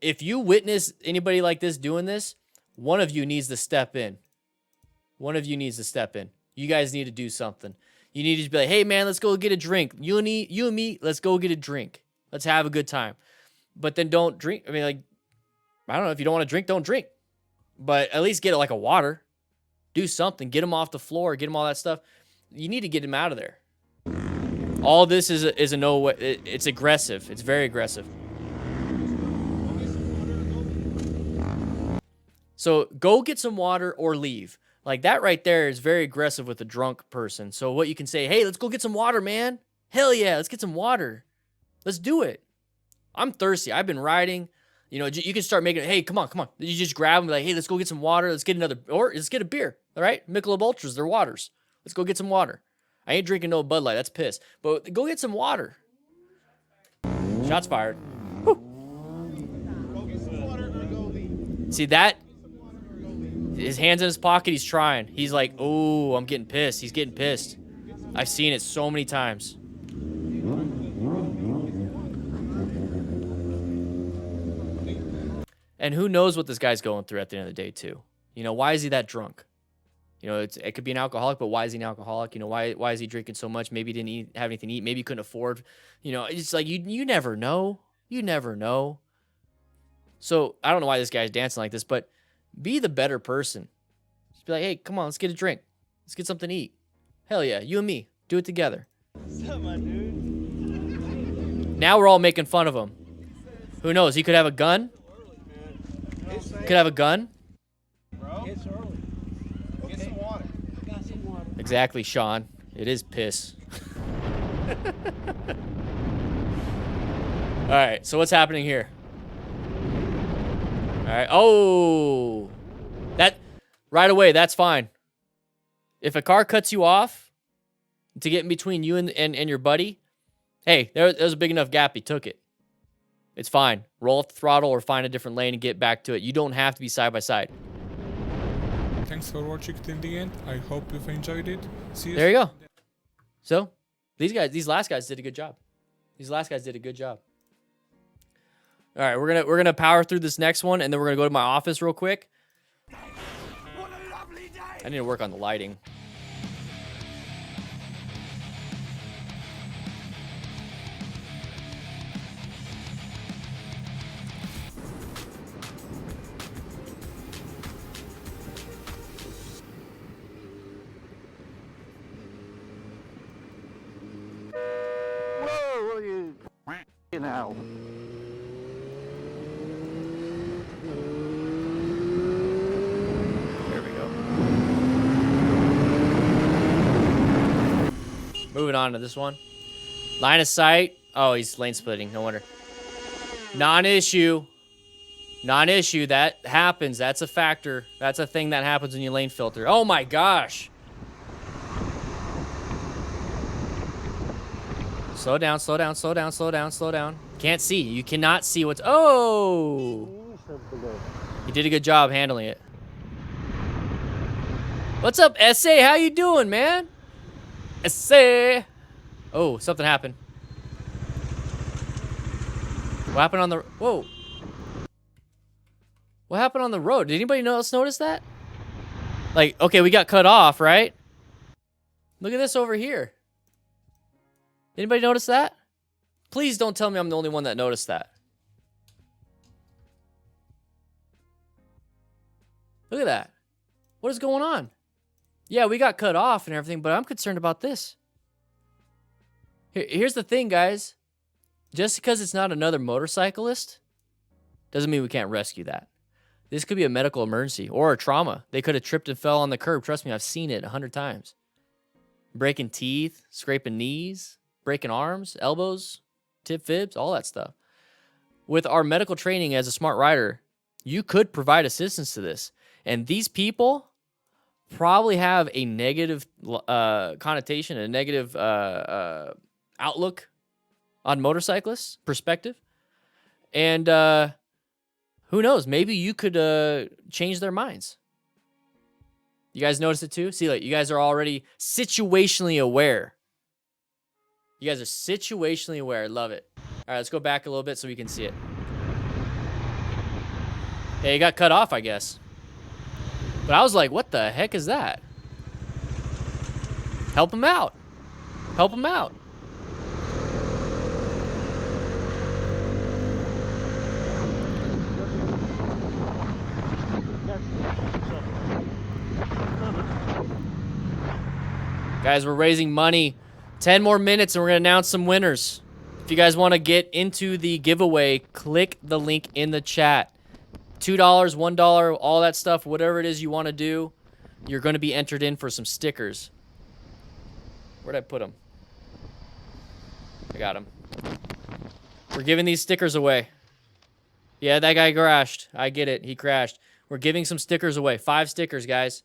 A: If you witness anybody like this doing this, one of you needs to step in. One of you needs to step in. You guys need to do something. You need to be like, "Hey, man, let's go get a drink. You and me, let's go get a drink. Let's have a good time." But then don't drink. I mean, like, I don't know. If you don't want to drink, don't drink. But at least get it like a water. Do something. Get him off the floor. Get him all that stuff. You need to get him out of there. All this is a no way. It's aggressive. It's very aggressive. So go get some water or leave. Like that right there is very aggressive with a drunk person. So what you can say, "Hey, let's go get some water, man. Hell yeah, let's get some water. Let's do it. I'm thirsty. I've been riding." You know, you can start making it, "Hey, come on. You just grab them, like, "Hey, let's go get some water. Let's get let's get a beer." All right? Michelob Ultras, they're waters. Let's go get some water. I ain't drinking no Bud Light. That's piss. But go get some water. Shots fired. Whew. See that? His hand's in his pocket. He's trying. He's like, "Oh, I'm getting pissed." He's getting pissed. I've seen it so many times. And who knows what this guy's going through at the end of the day, too. You know, why is he that drunk? You know, it could be an alcoholic, but why is he an alcoholic? You know, why is he drinking so much? Maybe he didn't have anything to eat. Maybe he couldn't afford. You know, it's like you never know. You never know. So I don't know why this guy's dancing like this, but be the better person. Just be like, hey, come on, let's get a drink. Let's get something to eat. Hell yeah, you and me. Do it together.
E: What's up, my dude?
A: Now we're all making fun of him. Who knows? He could have a gun. Could have a gun.
E: Bro, it's early. Get some water. I got some water.
A: Exactly, Sean. It is piss. All right, so what's happening here? All right. Oh, that right away. That's fine. If a car cuts you off to get in between you and your buddy, hey, there's a big enough gap. He took it. It's fine. Roll off the throttle or find a different lane and get back to it. You don't have to be side by side.
F: Thanks for watching till the end. I hope you've enjoyed it. See you
A: There you
F: soon.
A: go. So these last guys did a good job. These last guys did a good job. All right, we're gonna power through this next one, and then we're gonna go to my office real quick. I need to work on the lighting.
G: Whoa, you now.
A: There we go. Moving on to this one. Line of sight. Oh, he's lane splitting. No wonder. Non-issue. Non-issue. That happens. That's a factor. That's a thing that happens when you lane filter. Oh my gosh. Slow down, slow down, slow down, slow down, slow down. Can't see. You cannot see what's... Oh! You did a good job handling it. What's up, SA? How you doing, man? SA! Oh, something happened. What happened on the... Whoa. What happened on the road? Did anybody else notice that? Like, okay, we got cut off, right? Look at this over here. Anybody notice that? Please don't tell me I'm the only one that noticed that. Look at that. What is going on? Yeah, we got cut off and everything, but I'm concerned about this. Here's the thing, guys. Just because it's not another motorcyclist doesn't mean we can't rescue that. This could be a medical emergency or a trauma. They could have tripped and fell on the curb. Trust me, I've seen it 100 times. Breaking teeth, scraping knees, breaking arms, elbows, tip fibs, all that stuff. With our medical training as a smart rider, you could provide assistance to this. And these people probably have a negative connotation, a negative outlook on motorcyclists, perspective. And who knows? Maybe you could change their minds. You guys notice it too? See, like, you guys are already situationally aware. You guys are situationally aware. Love it. All right, let's go back a little bit so we can see it. Hey, you got cut off, I guess. But I was like, what the heck is that? Help him out. Help him out. Guys, we're raising money. 10 more minutes and we're going to announce some winners. If you guys want to get into the giveaway, click the link in the chat. $2, $1, all that stuff, whatever it is you want to do, you're going to be entered in for some stickers. Where'd I put them? I got them. We're giving these stickers away. Yeah, that guy crashed. I get it. He crashed. We're giving some stickers away. 5 stickers, guys.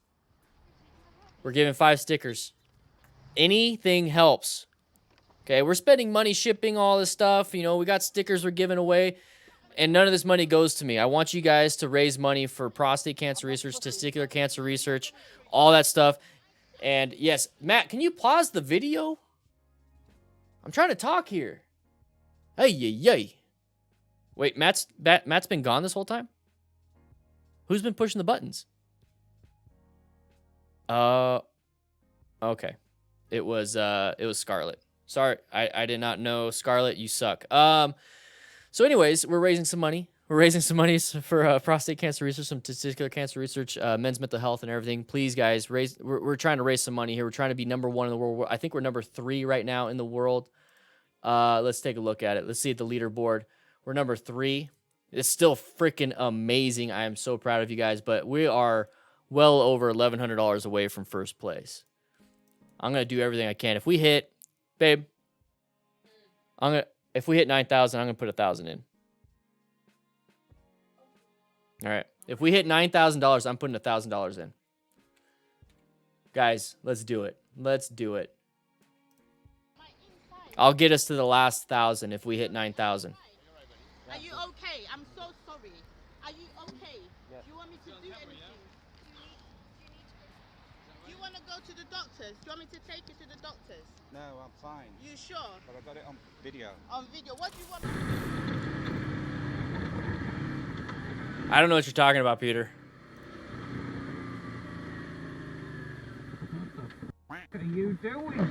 A: We're giving 5 stickers. Anything helps. Okay, we're spending money shipping all this stuff. You know, we got stickers we're giving away. And none of this money goes to me. I want you guys to raise money for prostate cancer research, testicular cancer research, all that stuff. And yes, Matt, can you pause the video? I'm trying to talk here. Hey, yay. Wait, Matt's been gone this whole time? Who's been pushing the buttons? Okay. It was Scarlett. Sorry, I did not know. Scarlett, you suck. So anyways, we're raising some money. We're raising some money for prostate cancer research, some testicular cancer research, men's mental health, and everything. Please, guys, we're trying to raise some money here. We're trying to be number 1 in the world. I think we're number 3 right now in the world. Let's take a look at it. Let's see at the leaderboard. We're number 3. It's still freaking amazing. I am so proud of you guys, but we are well over $1,100 away from first place. I'm gonna do everything I can. If we hit, babe, if we hit 9,000, I'm gonna put 1,000 in. All right. If we hit $9,000, I'm putting $1,000 in. Guys, let's do it. Let's do it. I'll get us to the last 1,000 if we hit 9,000.
K: Are you okay? I'm so sorry. Are you okay? Yes. Do you want me to do anything? Do you want to go to the doctors? Do you want me to take you to the doctors?
L: No, I'm fine.
K: You sure?
L: But I got it on video.
K: On video? What do you want?
A: I don't know what you're talking about, Peter.
I: What are you doing?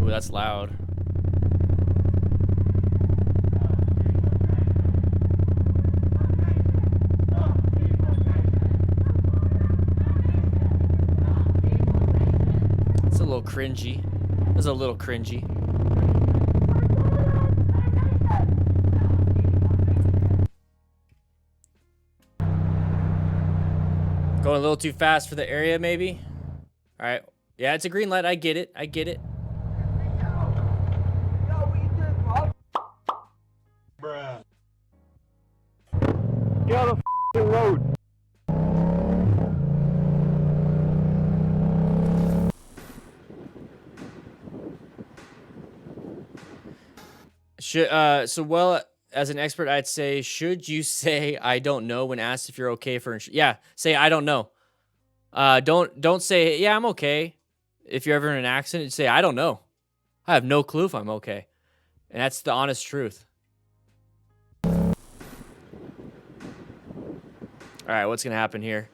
A: Ooh, that's loud. It's a little cringy. It's a little cringy. Going a little too fast for the area, maybe? All right. Yeah, it's a green light. I get it. I get it.
D: Bruh.
E: Get on the road.
A: So well, as an expert, I'd say, should you say I don't know when asked if you're okay for insurance? Yeah, say I don't know. Don't say yeah, I'm okay. If you're ever in an accident, say I don't know. I have no clue if I'm okay. And that's the honest truth. All right, what's going to happen here?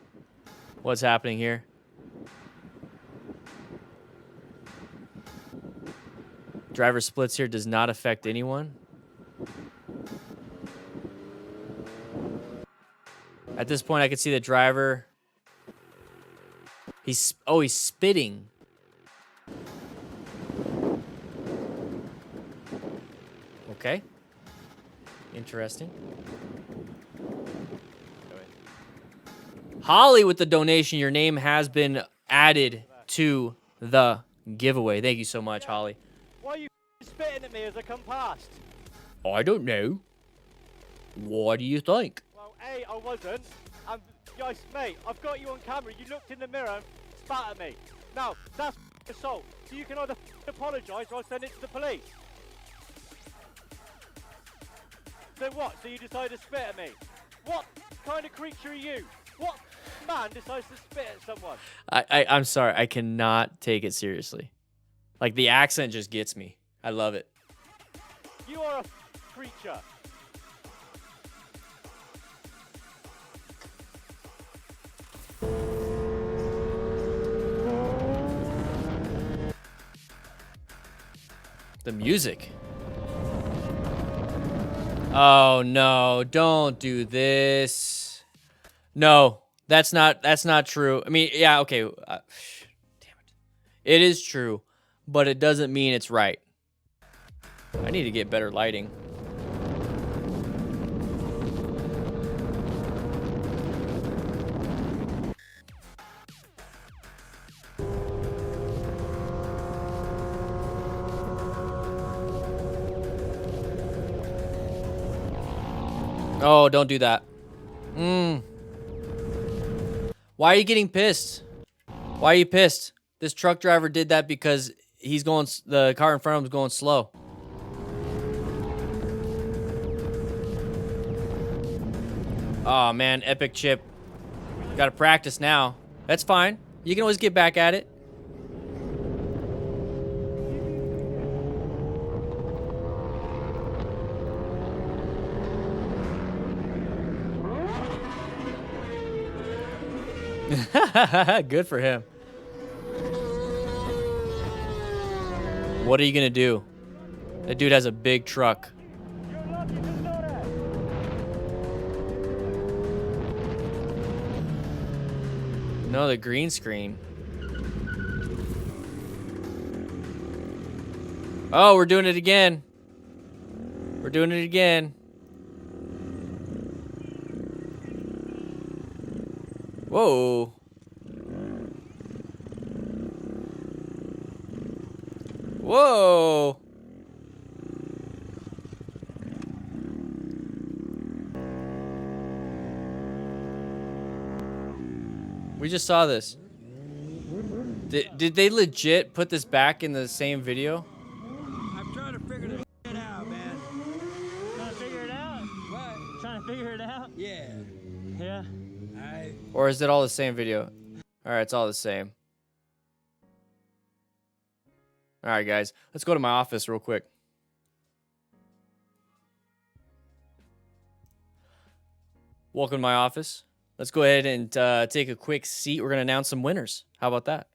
A: What's happening here? Driver splits here does not affect anyone. At this point, I can see the driver. He's spitting. Okay. Interesting. Holly with the donation. Your name has been added to the giveaway. Thank you so much, Holly.
E: Why are you spitting at me as I come past?
A: I don't know. What do you think?
E: Well, A, I wasn't. And, guys, mate, I've got you on camera. You looked in the mirror and spat at me. Now, that's assault. So you can either apologise or I'll send it to the police. So what? So you decide to spit at me? What kind of creature are you? What man decides to spit at someone?
A: I'm sorry. I cannot take it seriously. Like, the accent just gets me. I love it.
E: You are a creature.
A: The music. Oh no, don't do this. No, that's not true. I mean, yeah, okay. Damn it. It is true, but it doesn't mean it's right. I need to get better lighting. Oh, don't do that. Why are you getting pissed? Why are you pissed? This truck driver did that because the car in front of him is going slow. Oh man, epic chip. Gotta practice now. That's fine. You can always get back at it. Good for him. What are you gonna do? That dude has a big truck. No, the green screen. Oh, we're doing it again. We're doing it again. Whoa. Whoa. We just saw this. Did they legit put this back in the same video?
I: I'm trying to figure this shit out, man.
J: Trying to figure it out?
I: What?
J: Trying to figure it out?
I: Yeah.
J: Yeah.
A: Or is it all the same video? Alright, it's all the same. Alright, guys. Let's go to my office real quick. Welcome to my office. Let's go ahead and take a quick seat. We're going to announce some winners. How about that?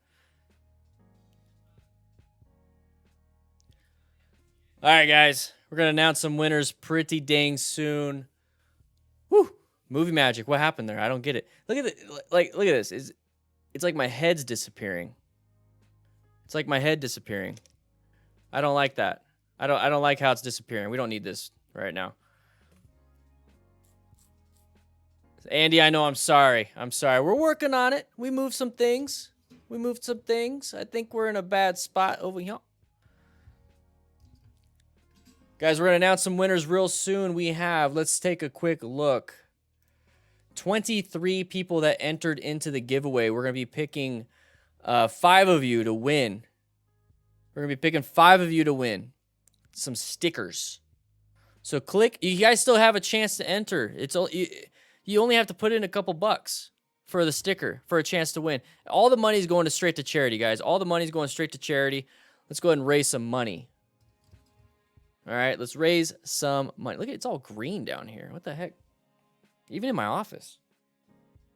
A: All right, guys. We're going to announce some winners pretty dang soon. Woo! Movie magic. What happened there? I don't get it. Look at it. Look at this. It's like my head's disappearing. It's like my head disappearing. I don't like that. I don't like how it's disappearing. We don't need this right now. Andy, I know, I'm sorry. I'm sorry. We're working on it. We moved some things. I think we're in a bad spot over here. Guys, we're going to announce some winners real soon. We have, let's take a quick look. 23 people that entered into the giveaway. We're going to be picking 5 of you to win. We're going to be picking 5 of you to win some stickers. So click. You guys still have a chance to enter. It's all... You only have to put in a couple bucks for the sticker for a chance to win. All the money is going straight to charity, guys. All the money is going straight to charity. Let's go ahead and raise some money. All right, let's raise some money. Look, it's all green down here. What the heck? Even in my office.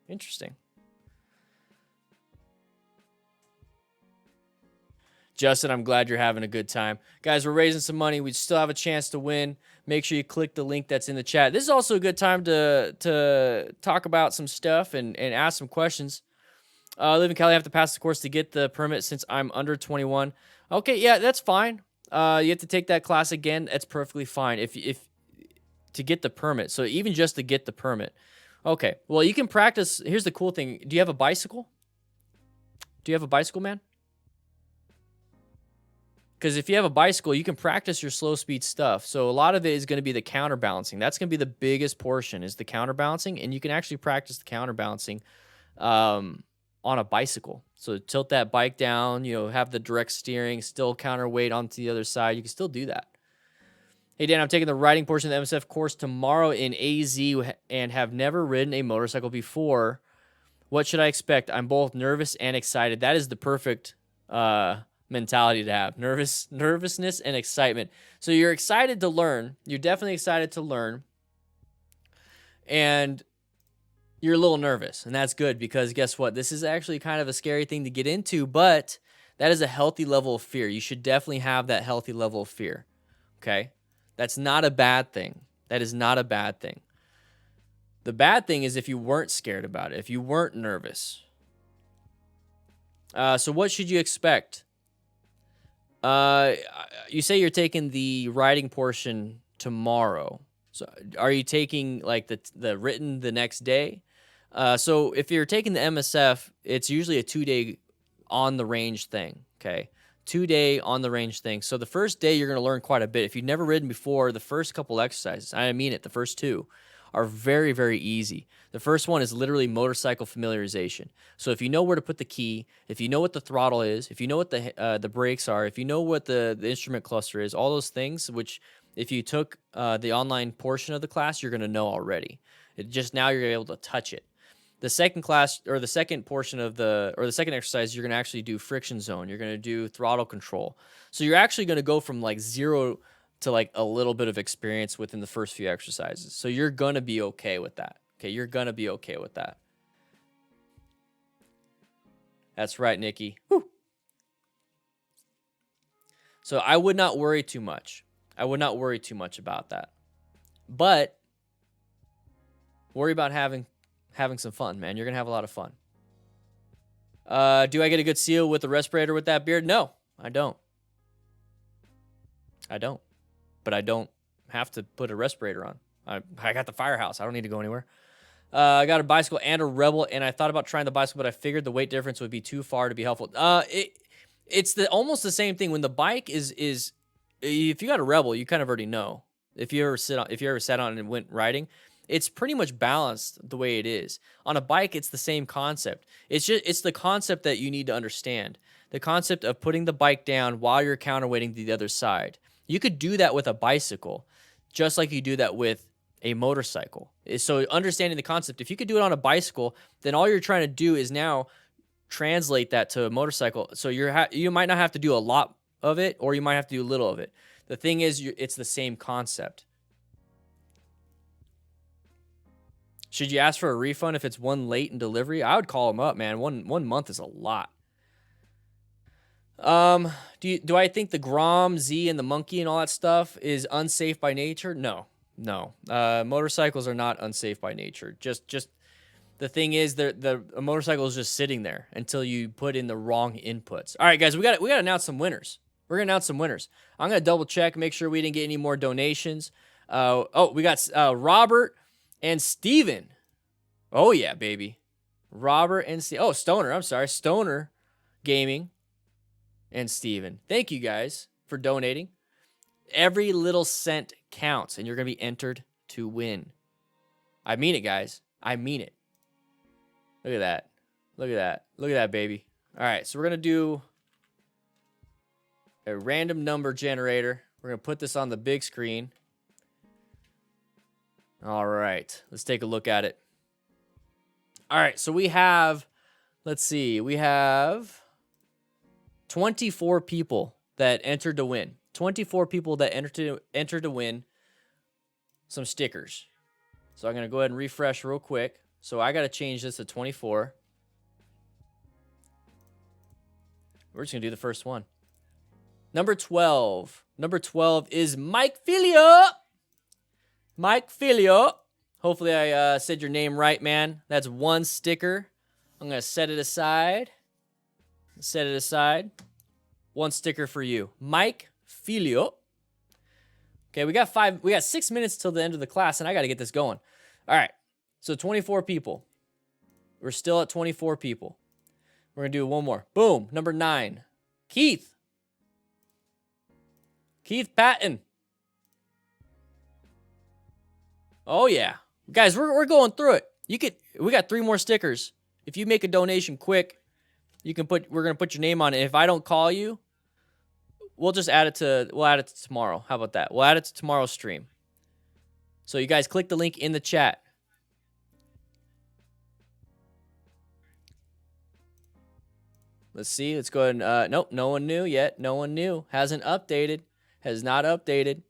A: Interesting. Justin, I'm glad you're having a good time. Guys, we're raising some money. We still have a chance to win. Make sure you click the link that's in the chat. This is also a good time to talk about some stuff and ask some questions. I live in Cali. I have to pass the course to get the permit since I'm under 21. Okay, yeah, that's fine. You have to take that class again. That's perfectly fine if to get the permit. So even just to get the permit. Okay, well, you can practice. Here's the cool thing. Do you have a bicycle? Do you have a bicycle, man? Because if you have a bicycle, you can practice your slow speed stuff. So a lot of it is going to be the counterbalancing. That's going to be the biggest portion is the counterbalancing. And you can actually practice the counterbalancing on a bicycle. So tilt that bike down, have the direct steering, still counterweight onto the other side. You can still do that. Hey, Dan, I'm taking the riding portion of the MSF course tomorrow in AZ and have never ridden a motorcycle before. What should I expect? I'm both nervous and excited. That is the perfect mentality to have. Nervousness and excitement. So you're excited to learn. You're definitely excited to learn. And you're a little nervous. And that's good because guess what? This is actually kind of a scary thing to get into, but that is a healthy level of fear. You should definitely have that healthy level of fear. Okay? That's not a bad thing. That is not a bad thing. The bad thing is if you weren't scared about it, if you weren't nervous. So what should you expect? You say you're taking the writing portion tomorrow. So are you taking like the written the next day? So if you're taking the MSF, it's usually a 2-day on the range thing. Okay. 2-day on the range thing. So the first day you're going to learn quite a bit. If you've never ridden before, the first couple exercises, I mean it, the first 2 are very, very easy. The first one is literally motorcycle familiarization. So if you know where to put the key, if you know what the throttle is, if you know what the brakes are, if you know what the instrument cluster is, all those things, which if you took the online portion of the class, you're going to know already. It just now you're able to touch it. The second class or the second portion of the second exercise, you're going to actually do friction zone. You're going to do throttle control. So you're actually going to go from like 0 to like a little bit of experience within the first few exercises. So you're going to be okay with that. Okay, you're going to be okay with that. That's right, Nikki. Whew. So I would not worry too much. I would not worry too much about that. But worry about having some fun, man. You're going to have a lot of fun. Do I get a good seal with the respirator with that beard? No, I don't. I don't. But I don't have to put a respirator on. I got the firehouse. I don't need to go anywhere. I got a bicycle and a Rebel, and I thought about trying the bicycle, but I figured the weight difference would be too far to be helpful. It's almost the same thing. When the bike is if you got a Rebel, you kind of already know. If you ever sat on it and went riding, it's pretty much balanced the way it is. On a bike, it's the same concept. It's the concept that you need to understand. The concept of putting the bike down while you're counterweighting the other side. You could do that with a bicycle, just like you do that with a motorcycle. So understanding the concept, if you could do it on a bicycle, then all you're trying to do is now translate that to a motorcycle. So you might not have to do a lot of it, or you might have to do a little of it. The thing is, it's the same concept. Should you ask for a refund if it's one late in delivery? I would call them up, man. One month is a lot. Do I think the Grom, Z, and the monkey and all that stuff is unsafe by nature? No. Motorcycles are not unsafe by nature. Just the thing is, the motorcycle is just sitting there until you put in the wrong inputs. All right, guys, we got to announce some winners. We're gonna announce some winners. I'm gonna double check, make sure we didn't get any more donations. We got Robert and Steven. Oh yeah, baby. Robert and Stoner. I'm sorry, Stoner Gaming and Steven. Thank you guys for donating. Every little cent counts, and you're going to be entered to win. I mean it, guys. I mean it. Look at that. Look at that. Look at that, baby. All right, so we're going to do a random number generator. We're going to put this on the big screen. All right, let's take a look at it. All right, so we have, let's see, we have 24 people that entered to win. 24 people that entered to win some stickers. So I'm going to go ahead and refresh real quick. So I got to change this to 24. We're just going to do the first one. Number 12. Number 12 is Mike Filio. Mike Filio. Hopefully I said your name right, man. That's one sticker. I'm going to set it aside. Set it aside. One sticker for you. Mike Filio. Okay, we got 6 minutes till the end of the class, and I got to get this going. All right, so 24 people. We're still at 24 people. We're going to do one more. Boom, number 9. Keith Patton. Oh, yeah. Guys, we're going through it. We got 3 more stickers. If you make a donation quick, we're going to put your name on it. If I don't call you, we'll add it to tomorrow. How about that? We'll add it to tomorrow's stream. So you guys click the link in the chat. Let's see. Let's go ahead and, nope, no one knew yet. No one knew. Hasn't updated. Has not updated.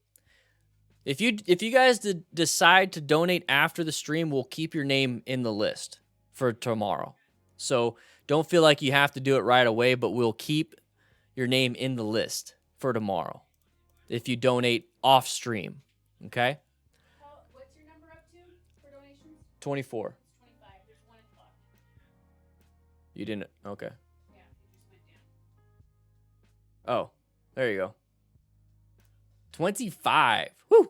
A: If you guys decide to donate after the stream, we'll keep your name in the list for tomorrow. So don't feel like you have to do it right away, but we'll keep your name in the list for tomorrow if you donate off stream. Okay?
B: What's your number up to for donations?
A: 24.
B: 25. There's 1 o'clock.
A: You didn't? Okay.
B: Yeah, it just went down.
A: Oh, there you go. 25. Woo!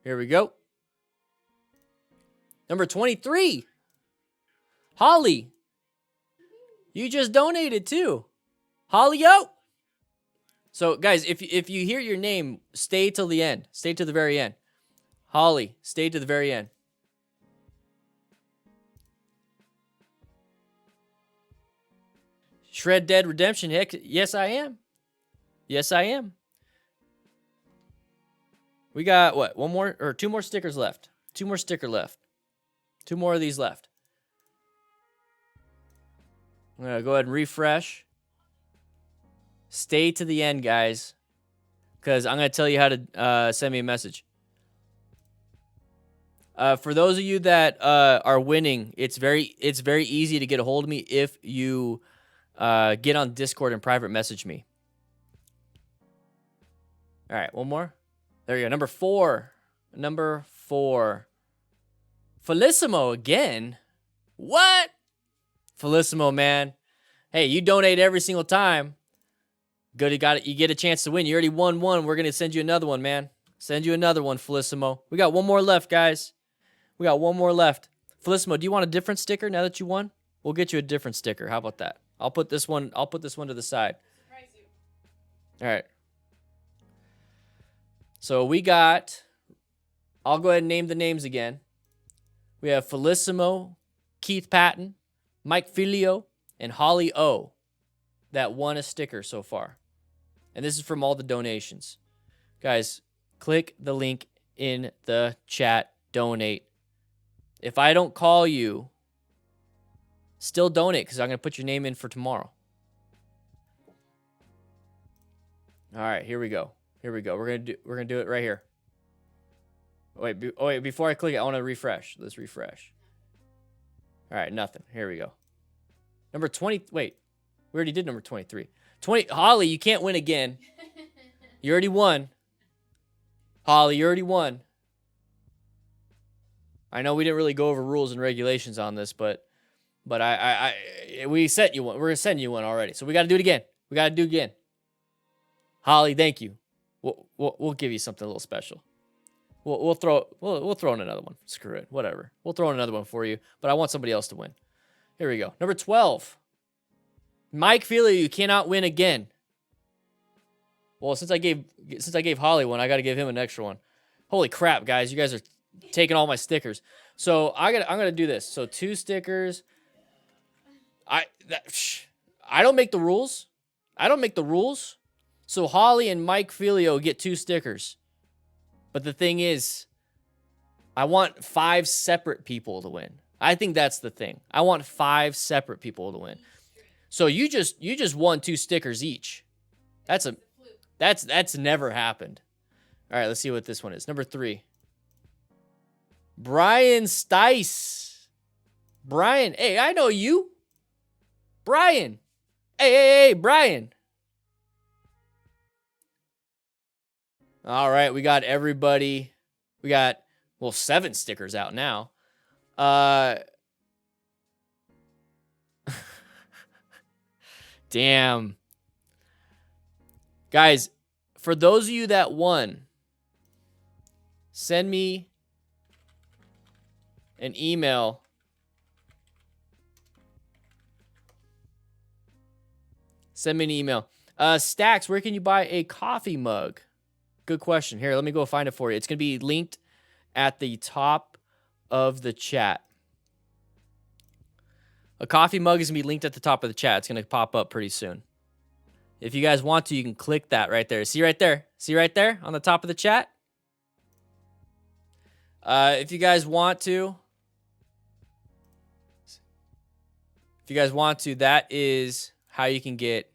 A: Here we go. Number 23. Holly. You just donated too. Holly-o! So, guys, if you hear your name, stay till the end. Stay to the very end. Holly, stay to the very end. Shred Dead Redemption, heck, yes, I am. Yes, I am. We got, what, 2 more stickers left. 2 more stickers left. 2 more of these left. I'm going to go ahead and refresh. Stay to the end, guys, because I'm going to tell you how to send me a message. For those of you that are winning, it's very easy to get a hold of me if you get on Discord and private message me. All right, one more. There you go. Number 4. Number 4. Felissimo again. What? Felissimo, man. Hey, you donate every single time. Good, you get a chance to win. You already won one. We're gonna send you another one, man. Send you another one, Felissimo. We got one more left, guys. We got one more left. Felissimo, do you want a different sticker now that you won? We'll get you a different sticker. How about that? I'll put this one to the side. All right. So we got, I'll go ahead and name the names again. We have Felissimo, Keith Patton, Mike Filio, and Holly O that won a sticker so far. And this is from all the donations. Guys, click the link in the chat, donate. If I don't call you, still donate because I'm going to put your name in for tomorrow. All right, here we go. Here we go. We're gonna do it right here. Wait, before I click it, I want to refresh. Let's refresh. All right, nothing. Here we go. Number 20. Wait, we already did number 23. Holly, you can't win again. You already won. Holly, you already won. I know we didn't really go over rules and regulations on this, but we sent you one. We're gonna send you one already. So we got to do it again. We got to do it again. Holly, thank you. We'll give you something a little special. We'll throw in another one. Screw it. Whatever. We'll throw in another one for you, but I want somebody else to win. Here we go. Number 12. Mike Feely, you cannot win again. Well, since I gave Holly one, I got to give him an extra one. Holy crap, guys. You guys are taking all my stickers. So I'm going to do this. So 2 stickers. I don't make the rules. I don't make the rules. So Holly and Mike Filio get 2 stickers. But the thing is, I want 5 separate people to win. I think that's the thing. I want 5 separate people to win. So you just won 2 stickers each. That's never happened. All right, let's see what this one is. Number 3. Brian Stice. Brian, hey, I know you. Brian. Hey, Brian. All right, we got everybody. We got, 7 stickers out now. Damn. Guys, for those of you that won, send me an email. Send me an email. Stacks, where can you buy a coffee mug? Good question. Here, let me go find it for you. It's going to be linked at the top of the chat. A coffee mug is going to be linked at the top of the chat. It's going to pop up pretty soon. If you guys want to, you can click that right there. See right there? See right there on the top of the chat? If you guys want to, that is how you can get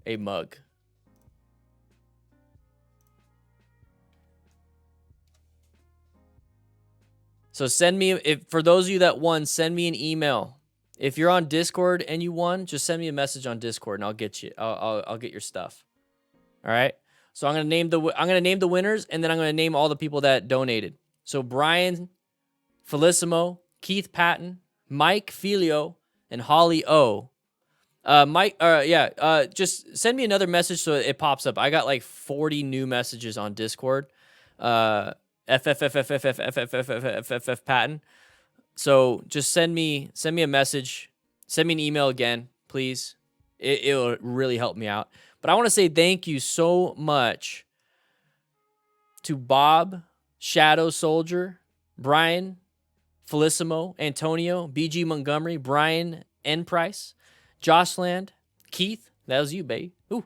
A: a mug. So send me, for those of you that won, send me an email. If you're on Discord and you won, just send me a message on Discord and I'll get you. I'll get your stuff. All right. So I'm gonna name the winners, and then I'm gonna name all the people that donated. So Brian Felissimo, Keith Patton, Mike Filio, and Holly O. Just send me another message so it pops up. I got like 40 new messages on Discord. Patton. So just send me a message, send me an email again, please. It'll really help me out. But I want to say thank you so much to Bob, Shadow Soldier, Brian, Felissimo, Antonio, BG Montgomery, Brian N. Price, Joshland, Keith, that was you, babe. Ooh.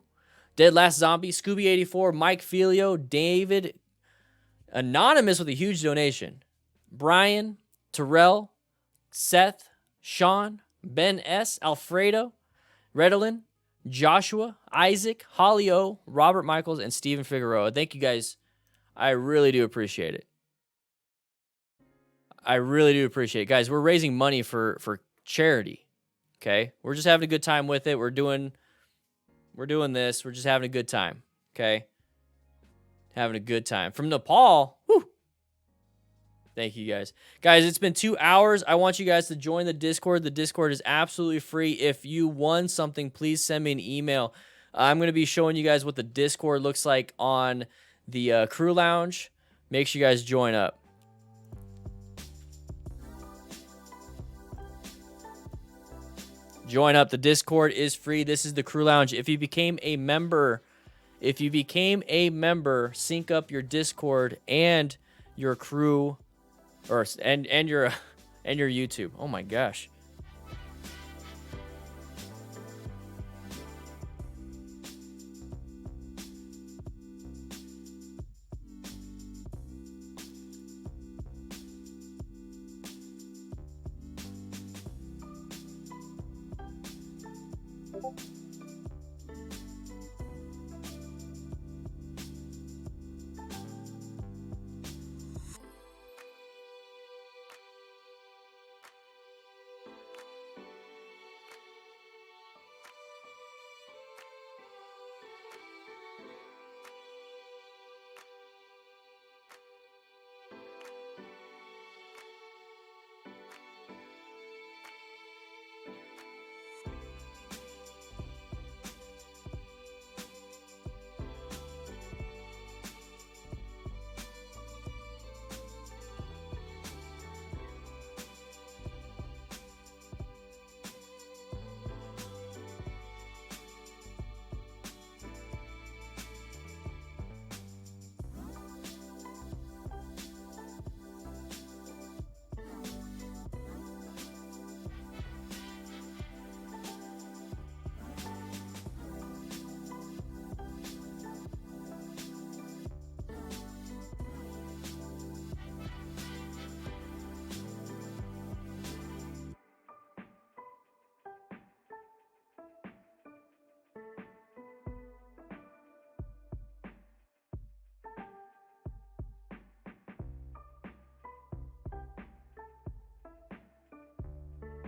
A: Dead Last Zombie, Scooby84, Mike Filio, David, Anonymous with a huge donation, Brian, Terrell, Seth, Sean, Ben S., Alfredo, Redolin, Joshua, Isaac, Holly O, Robert Michaels, and Steven Figueroa. Thank you guys. I really do appreciate it. I really do appreciate it. Guys, we're raising money for charity. Okay? We're just having a good time with it. We're doing this. We're just having a good time. Okay? Having a good time. From Nepal. Whew. Thank you, guys. Guys, it's been 2 hours. I want you guys to join the Discord. The Discord is absolutely free. If you won something, please send me an email. I'm going to be showing you guys what the Discord looks like on the Crew Lounge. Make sure you guys join up. Join up. The Discord is free. This is the Crew Lounge. If you became a member, sync up your Discord and your crew, and your YouTube. Oh my gosh.